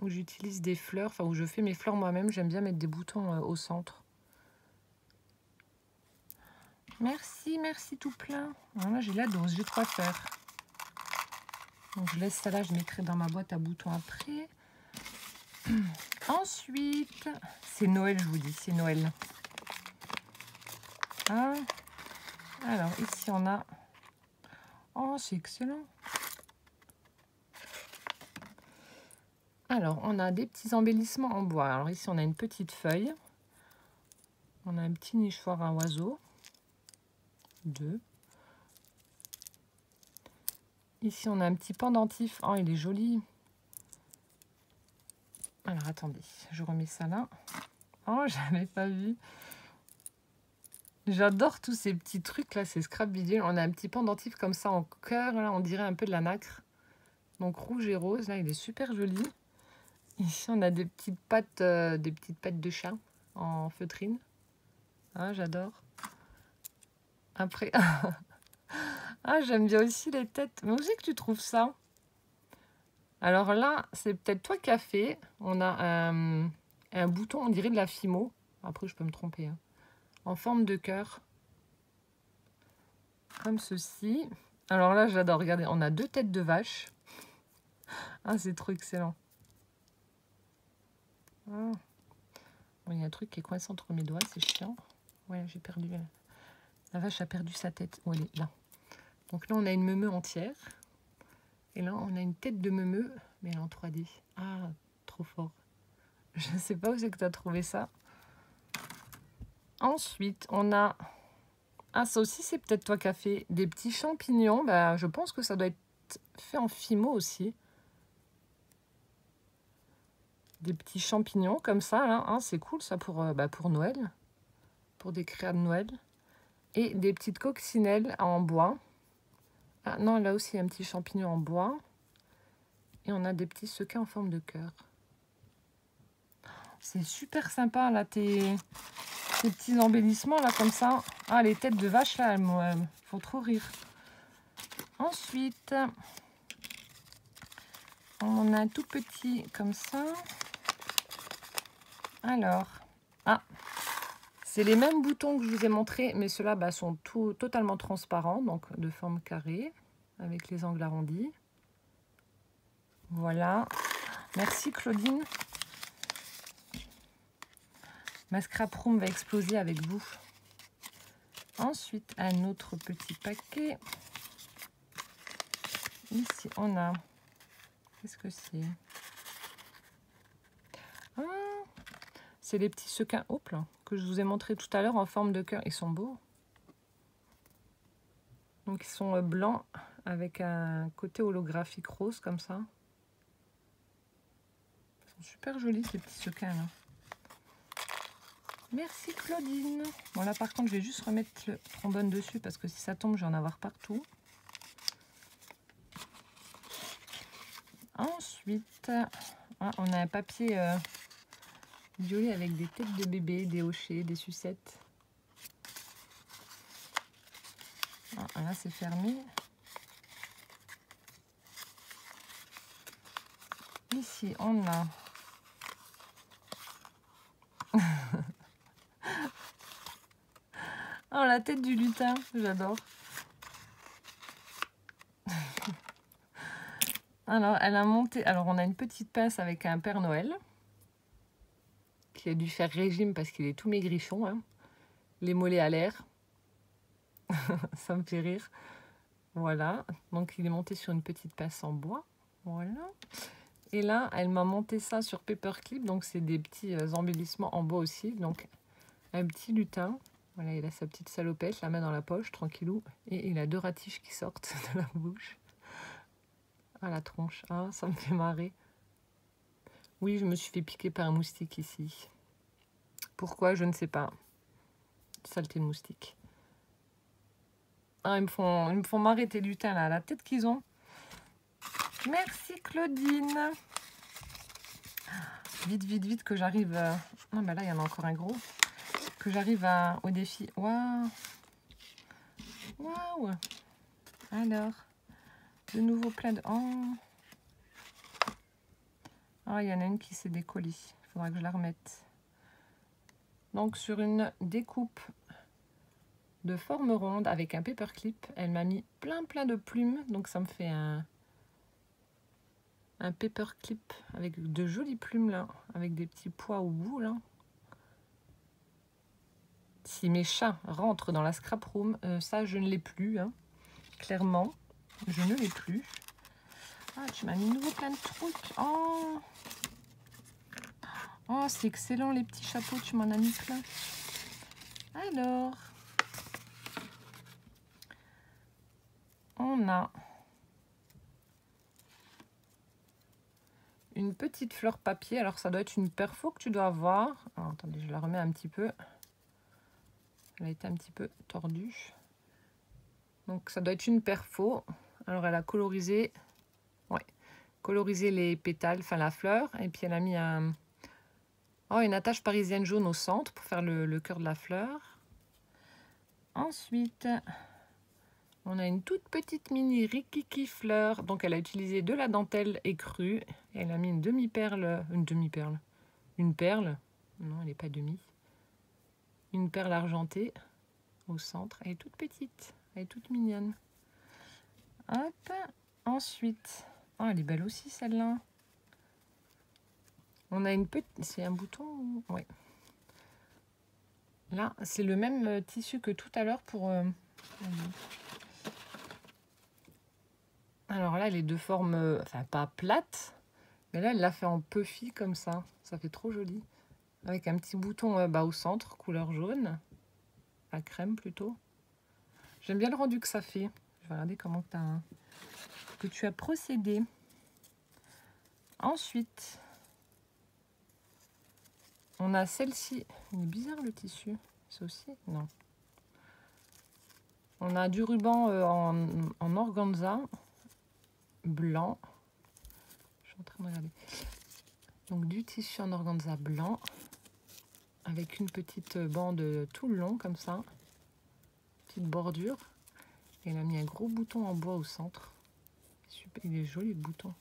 A: où j'utilise des fleurs. Enfin, où je fais mes fleurs moi-même. J'aime bien mettre des boutons au centre. Merci, merci tout plein. Alors là, j'ai la dose, j'ai de quoi faire. Donc, je laisse ça là, je mettrai dans ma boîte à boutons après. Ensuite, c'est Noël, je vous dis, c'est Noël. Ah. Alors, ici, on a... Oh, c'est excellent. Alors, on a des petits embellissements en bois. Alors, ici, on a une petite feuille. On a un petit nichoir à oiseau. 2. Ici, on a un petit pendentif. Oh, il est joli. Alors, attendez, je remets ça là. Oh, j'avais pas vu. J'adore tous ces petits trucs là, c'est scrap bidule. On a un petit pendentif comme ça en cœur, là, on dirait un peu de la nacre. Donc rouge et rose, là, il est super joli. Ici, on a des petites pattes de chat en feutrine. Ah, j'adore. Après, ah, j'aime bien aussi les têtes. Mais où c'est que tu trouves ça? Alors là, c'est peut-être toi qui as fait. On a un bouton, on dirait de la Fimo. Après, je peux me tromper. Hein. En forme de cœur. Comme ceci. Alors là, j'adore. Regardez, on a 2 têtes de vache. Ah, c'est trop excellent. Ah. Bon, il y a un truc qui est coincé entre mes doigts, c'est chiant. Ouais, j'ai perdu. La vache a perdu sa tête. Oh, elle est là. Donc là, on a une meumeu entière. Et là, on a une tête de meumeu, mais elle est en 3D. Ah, trop fort. Je ne sais pas où c'est que tu as trouvé ça. Ensuite, on a Ah, ça aussi, c'est peut-être toi qui as fait des petits champignons. Bah, je pense que ça doit être fait en fimo aussi. Des petits champignons comme ça, là. Hein, c'est cool, ça, pour Noël. Pour des créas de Noël. Et des petites coccinelles en bois. Ah non, là aussi, il y a un petit champignon en bois. Et on a des petits sequins en forme de cœur. C'est super sympa, là, ces petits embellissements, là, comme ça. Ah, les têtes de vache, là, elles me font trop rire. Ensuite, on a un tout petit, comme ça. Alors, ah, c'est les mêmes boutons que je vous ai montrés, mais ceux-là sont totalement transparents, donc de forme carrée, avec les angles arrondis. Voilà. Merci Claudine. Ma scrap room va exploser avec vous. Ensuite, un autre petit paquet. Ici, on a... Qu'est-ce que c'est? Ah, c'est les petits sequins hop, là, que je vous ai montré tout à l'heure en forme de cœur. Ils sont beaux. Donc, ils sont blancs avec un côté holographique rose, comme ça. Ils sont super jolis, ces petits sequins, là. Merci Claudine. Bon, là, par contre, je vais juste remettre le trombone dessus parce que si ça tombe, je vais en avoir partout. Ensuite, on a un papier violet avec des têtes de bébé, des hochets, des sucettes. Ah, là, c'est fermé. Ici, on a... Oh, la tête du lutin, j'adore. Alors, elle a monté... Alors, on a une petite pince avec un Père Noël qui a dû faire régime parce qu'il est tout maigrichon, hein. Les mollets à l'air. Ça me fait rire. Voilà. Donc, il est monté sur une petite pince en bois. Voilà. Et là, elle m'a monté ça sur Paperclip. Donc, c'est des petits embellissements en bois aussi. Donc, un petit lutin. Voilà, il a sa petite salopette, la main dans la poche, tranquillou. Et il a 2 ratiches qui sortent de la bouche. Ah, la tronche. Ah, ça me fait marrer. Oui, je me suis fait piquer par un moustique ici. Pourquoi? Je ne sais pas. Saleté de moustique. Ah, ils me font marrer tes lutins, là. La tête qu'ils ont. Merci, Claudine. Vite, vite, vite, que j'arrive... Non, bah là, il y en a encore un gros. Que j'arrive au défi. Waouh! Waouh! Alors, de nouveau plein de... Oh! Ah, il y en a une qui s'est décollée. Il faudra que je la remette. Donc, sur une découpe de forme ronde avec un paperclip, elle m'a mis plein de plumes. Donc, ça me fait un paperclip avec de jolies plumes, là. Avec des petits pois au bout, là. Si mes chats rentrent dans la scrap room, ça, je ne l'ai plus, hein. Clairement, je ne l'ai plus. Ah, tu m'as mis nouveau plein de trucs. Oh! Oh, c'est excellent les petits chapeaux, tu m'en as mis plein. Alors, on a une petite fleur papier. Alors, ça doit être une perfo que tu dois avoir. Alors, attendez, je la remets un petit peu. Elle a été un petit peu tordue. Donc, ça doit être une perfo. Alors, elle a colorisé, ouais, colorisé les pétales, enfin la fleur. Et puis, elle a mis une attache parisienne jaune au centre pour faire le cœur de la fleur. Ensuite, on a une toute petite mini rikiki fleur. Donc, elle a utilisé de la dentelle écrue. Et elle a mis une demi-perle. Une perle. Non, elle n'est pas demi. Une perle argentée au centre. Elle est toute petite. Elle est toute mignonne. Hop. Ensuite, oh, elle est belle aussi celle-là. On a une petite... C'est un bouton? Oui. Là, c'est le même tissu que tout à l'heure pour... Alors là, elle est de forme... Enfin, pas plate. Mais là, elle l'a fait en puffy comme ça. Ça fait trop joli. Avec un petit bouton au centre, couleur jaune. À crème plutôt. J'aime bien le rendu que ça fait. Je vais regarder comment que tu as procédé. Ensuite, on a celle-ci. Il est bizarre le tissu. C'est aussi? Non. On a du ruban en organza blanc. Je suis en train de regarder. Donc du tissu en organza blanc avec une petite bande tout le long comme ça. Petite bordure. Et elle a mis un gros bouton en bois au centre. Super, il est joli le bouton.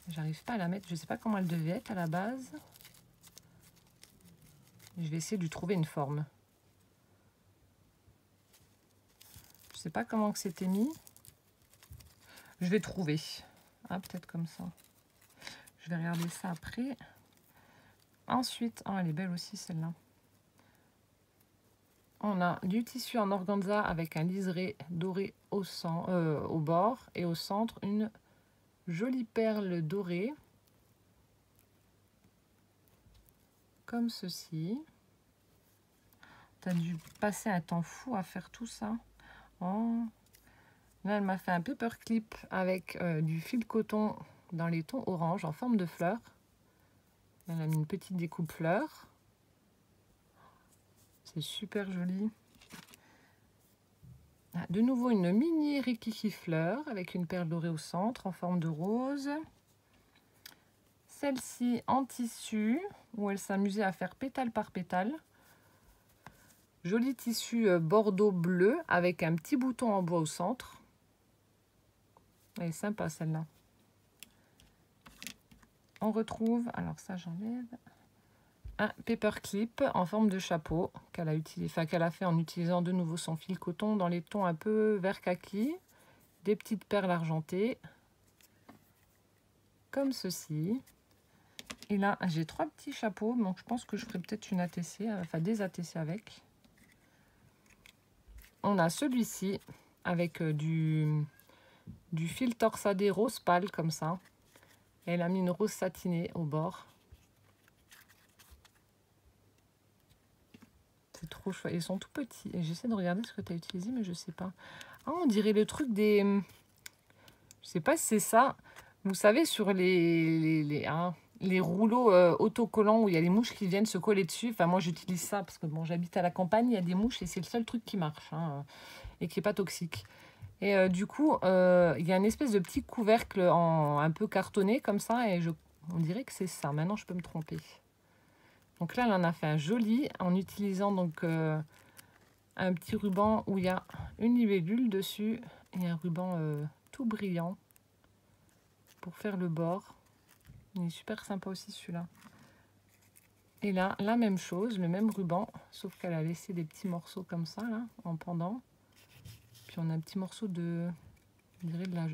A: J'arrive pas à la mettre. Je sais pas comment elle devait être à la base. Je vais essayer de lui trouver une forme. Je sais pas comment que c'était mis. Je vais trouver. Ah, peut-être comme ça. Je vais regarder ça après. Ensuite, oh, elle est belle aussi celle-là. On a du tissu en organza avec un liseré doré au bord et au centre une jolie perle dorée. Comme ceci. Tu as dû passer un temps fou à faire tout ça. Oh. Là, elle m'a fait un paperclip avec du fil coton dans les tons orange en forme de fleur. Elle a mis une petite découpe fleur. C'est super joli. De nouveau une mini rikiki fleur avec une perle dorée au centre en forme de rose. Celle-ci en tissu où elle s'amusait à faire pétale par pétale. Joli tissu bordeaux bleu avec un petit bouton en bois au centre. Elle est sympa celle-là. On retrouve, alors ça j'enlève, un paperclip en forme de chapeau qu'elle a utilisé, qu'elle a fait en utilisant de nouveau son fil coton dans les tons un peu vert kaki, des petites perles argentées, comme ceci. Et là j'ai 3 petits chapeaux, donc je pense que je ferai peut-être une ATC, enfin des ATC avec. On a celui-ci avec du fil torsadé rose pâle comme ça. Elle a mis une rose satinée au bord. C'est trop chouette. Ils sont tout petits. Et j'essaie de regarder ce que tu as utilisé, mais je sais pas. Ah, on dirait le truc des... Je sais pas si c'est ça. Vous savez, sur les rouleaux autocollants où il y a les mouches qui viennent se coller dessus. Enfin, moi, j'utilise ça parce que bon, j'habite à la campagne, il y a des mouches et c'est le seul truc qui marche et qui n'est pas toxique. Et du coup, il y a une espèce de petit couvercle un peu cartonné comme ça et on dirait que c'est ça. Maintenant, je peux me tromper. Donc là, elle en a fait un joli en utilisant donc un petit ruban où il y a une libellule dessus et un ruban tout brillant pour faire le bord. Il est super sympa aussi celui-là. Et là, la même chose, le même ruban, sauf qu'elle a laissé des petits morceaux comme ça, là, en pendant. Puis on a un petit morceau de... Je dirais de la...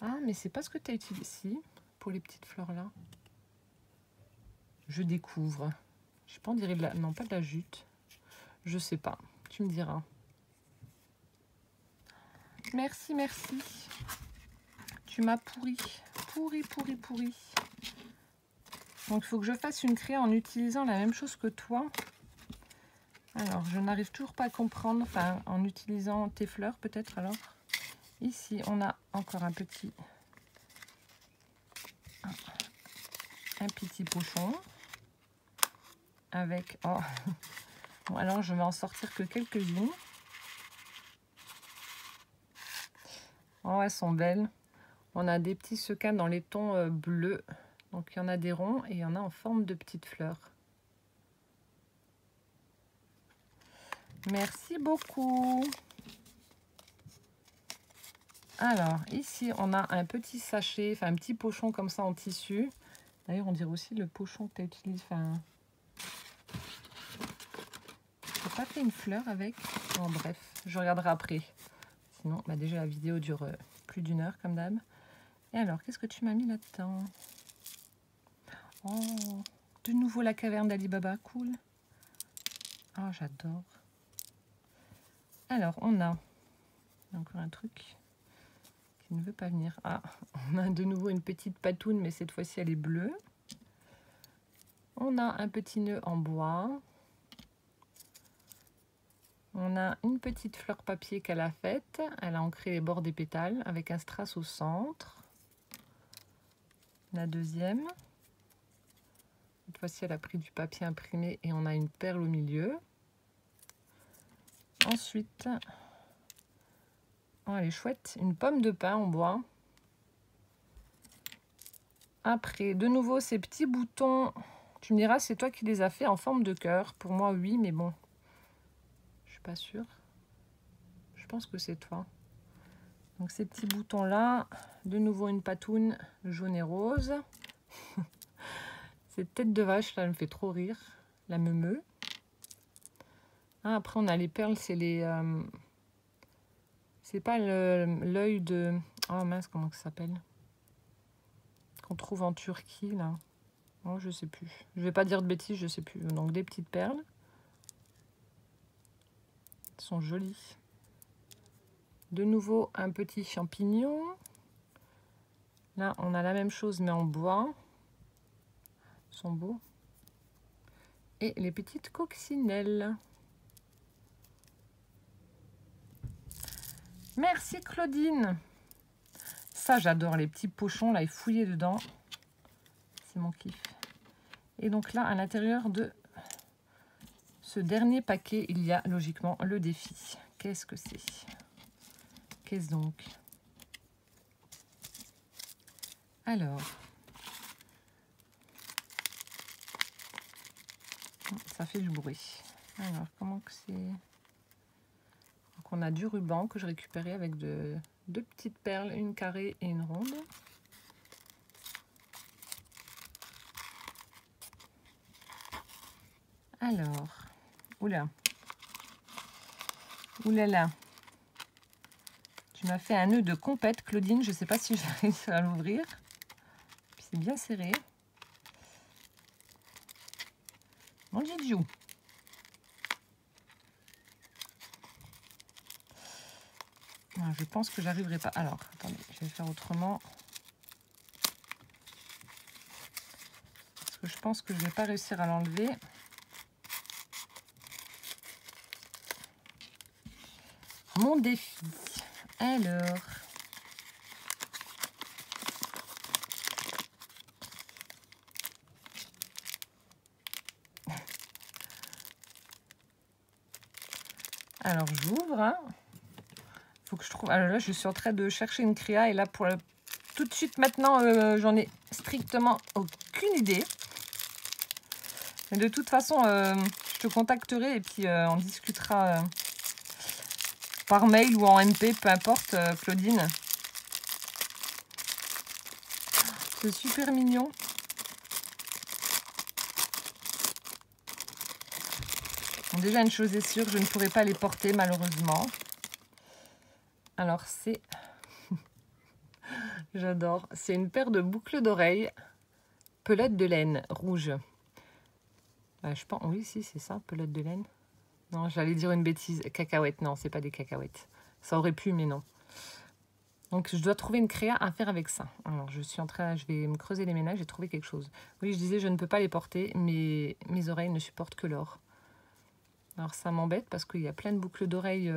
A: Ah, mais c'est pas ce que tu as utilisé ici, pour les petites fleurs là. Je découvre. Je sais pas, on dirait de la... Non, pas de la jute. Je sais pas. Tu me diras. Merci, merci. Tu m'as pourri. Pourri. Donc, il faut que je fasse une créa en utilisant la même chose que toi. Alors, je n'arrive toujours pas à comprendre. Enfin, en utilisant tes fleurs, peut-être alors. Ici, on a encore un petit pochon. Avec... Oh. Bon, alors, je vais en sortir que quelques-unes. Oh, elles sont belles. On a des petits sequins dans les tons bleus. Donc, il y en a des ronds et il y en a en forme de petites fleurs. Merci beaucoup. Alors, ici, on a un petit sachet, enfin un petit pochon comme ça en tissu. D'ailleurs, on dirait aussi le pochon que tu as utilisé. Enfin, j'ai pas fait une fleur avec. Bon, bref, je regarderai après. Sinon, bah, déjà, la vidéo dure plus d'1 heure, comme d'hab. Et alors, qu'est-ce que tu m'as mis là-dedans? Oh, de nouveau la caverne d'Ali Baba, cool. Oh, j'adore. Alors, on a encore un truc qui ne veut pas venir. Ah, on a de nouveau une petite patoune, mais cette fois-ci, elle est bleue. On a un petit nœud en bois. On a une petite fleur papier qu'elle a faite. Elle a ancré les bords des pétales avec un strass au centre. La deuxième. Cette fois-ci, elle a pris du papier imprimé et on a une perle au milieu. Ensuite, oh, elle est chouette, une pomme de pin en bois. Après, de nouveau, ces petits boutons. Tu me diras, c'est toi qui les as fait en forme de cœur. Pour moi, oui, mais bon, je suis pas sûre. Je pense que c'est toi. Donc ces petits boutons là, de nouveau une patoune jaune et rose. Cette tête de vache là, elle me fait trop rire, la meumeux. Ah, après on a les perles, c'est les, c'est pas l'œil de, oh mince, comment ça s'appelle, qu'on trouve en Turquie là. Oh, je sais plus. Je vais pas dire de bêtises, je sais plus. Donc des petites perles. Elles sont jolies. De nouveau un petit champignon. Là, on a la même chose mais en bois. Ils sont beaux. Et les petites coccinelles. Merci Claudine. Ça, j'adore les petits pochons là et fouiller dedans. C'est mon kiff. Et donc là, à l'intérieur de ce dernier paquet, il y a logiquement le défi. Qu'est-ce que c'est? Qu'est-ce donc? Alors, ça fait du bruit. Alors, comment que c'est? Donc, on a du ruban que je récupérais avec deux petites perles, une carrée et une ronde. Alors, oula, oulala. Tu m'as fait un nœud de compète, Claudine. Je ne sais pas si je vais réussir à l'ouvrir. C'est bien serré. Mon Jiju. Je pense que j'arriverai pas. Alors, attendez, je vais faire autrement. Parce que je pense que je ne vais pas réussir à l'enlever. Mon défi. Alors. Alors, j'ouvre. Hein. Faut que je trouve. Alors là, je suis en train de chercher une créa. Et là, pour tout de suite, maintenant, j'en ai strictement aucune idée. Mais de toute façon, je te contacterai et puis on discutera par mail ou en MP, peu importe, Claudine. C'est super mignon. Bon, déjà, une chose est sûre, je ne pourrai pas les porter malheureusement. Alors, c'est... J'adore. C'est une paire de boucles d'oreilles, pelote de laine rouge. Je pense... Oui, si, c'est ça, pelote de laine. Non, j'allais dire une bêtise. Cacahuètes, non, c'est pas des cacahuètes. Ça aurait pu, mais non. Donc, je dois trouver une créa à faire avec ça. Alors, je vais me creuser les ménages et trouver quelque chose. Oui, je disais, je ne peux pas les porter, mais mes oreilles ne supportent que l'or. Alors, ça m'embête parce qu'il y a plein de boucles d'oreilles.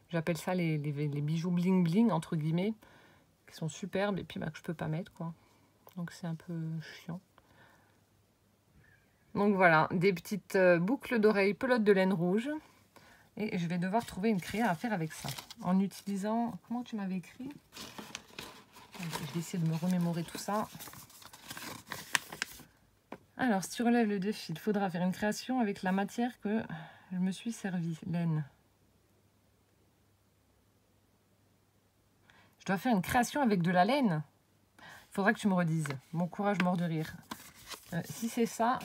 A: J'appelle ça les bijoux bling bling, entre guillemets, qui sont superbes et puis que je peux pas mettre, quoi. Donc, c'est un peu chiant. Donc, voilà, des petites boucles d'oreilles, pelote de laine rouge. Et je vais devoir trouver une créa à faire avec ça. En utilisant... Comment tu m'avais écrit? Je vais essayer de me remémorer tout ça. Alors, si tu relèves le défi, il faudra faire une création avec la matière que je me suis servi. Laine. Je dois faire une création avec de la laine. Il faudra que tu me redises. Bon courage, mort de rire. Si c'est ça...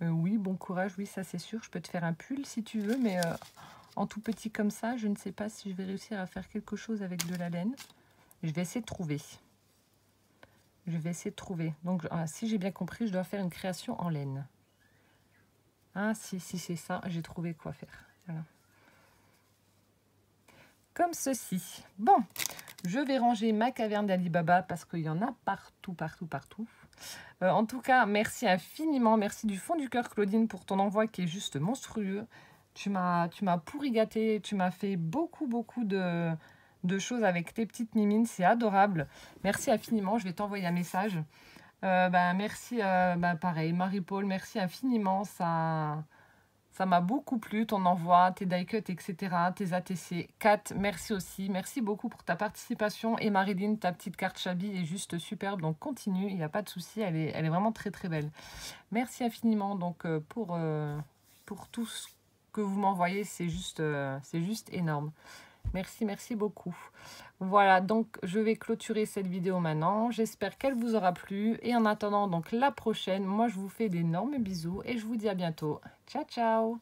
A: oui, bon courage, oui, ça c'est sûr. Je peux te faire un pull si tu veux, mais en tout petit comme ça, je ne sais pas si je vais réussir à faire quelque chose avec de la laine. Je vais essayer de trouver. Donc, si j'ai bien compris, je dois faire une création en laine. Ah, si c'est ça, j'ai trouvé quoi faire. Voilà. Comme ceci. Bon, je vais ranger ma caverne d'Ali Baba parce qu'il y en a partout, partout, partout. En tout cas, merci infiniment. Merci du fond du cœur, Claudine, pour ton envoi qui est juste monstrueux. Tu m'as pourri gâté, tu m'as fait beaucoup, beaucoup de choses avec tes petites mimines, c'est adorable. Merci infiniment, je vais t'envoyer un message. Merci, pareil, Marie-Paul, merci infiniment, ça m'a beaucoup plu, ton envoi, tes die cuts, etc., tes ATC. Kat, merci aussi, merci beaucoup pour ta participation. Et Marilyn, ta petite carte Chabi est juste superbe, donc continue, il n'y a pas de souci, elle est vraiment très très belle. Merci infiniment donc pour tout ce que vous m'envoyez, c'est juste énorme. Merci, merci beaucoup. Voilà, donc je vais clôturer cette vidéo maintenant. J'espère qu'elle vous aura plu. Et en attendant donc la prochaine, moi je vous fais d'énormes bisous et je vous dis à bientôt. Ciao, ciao!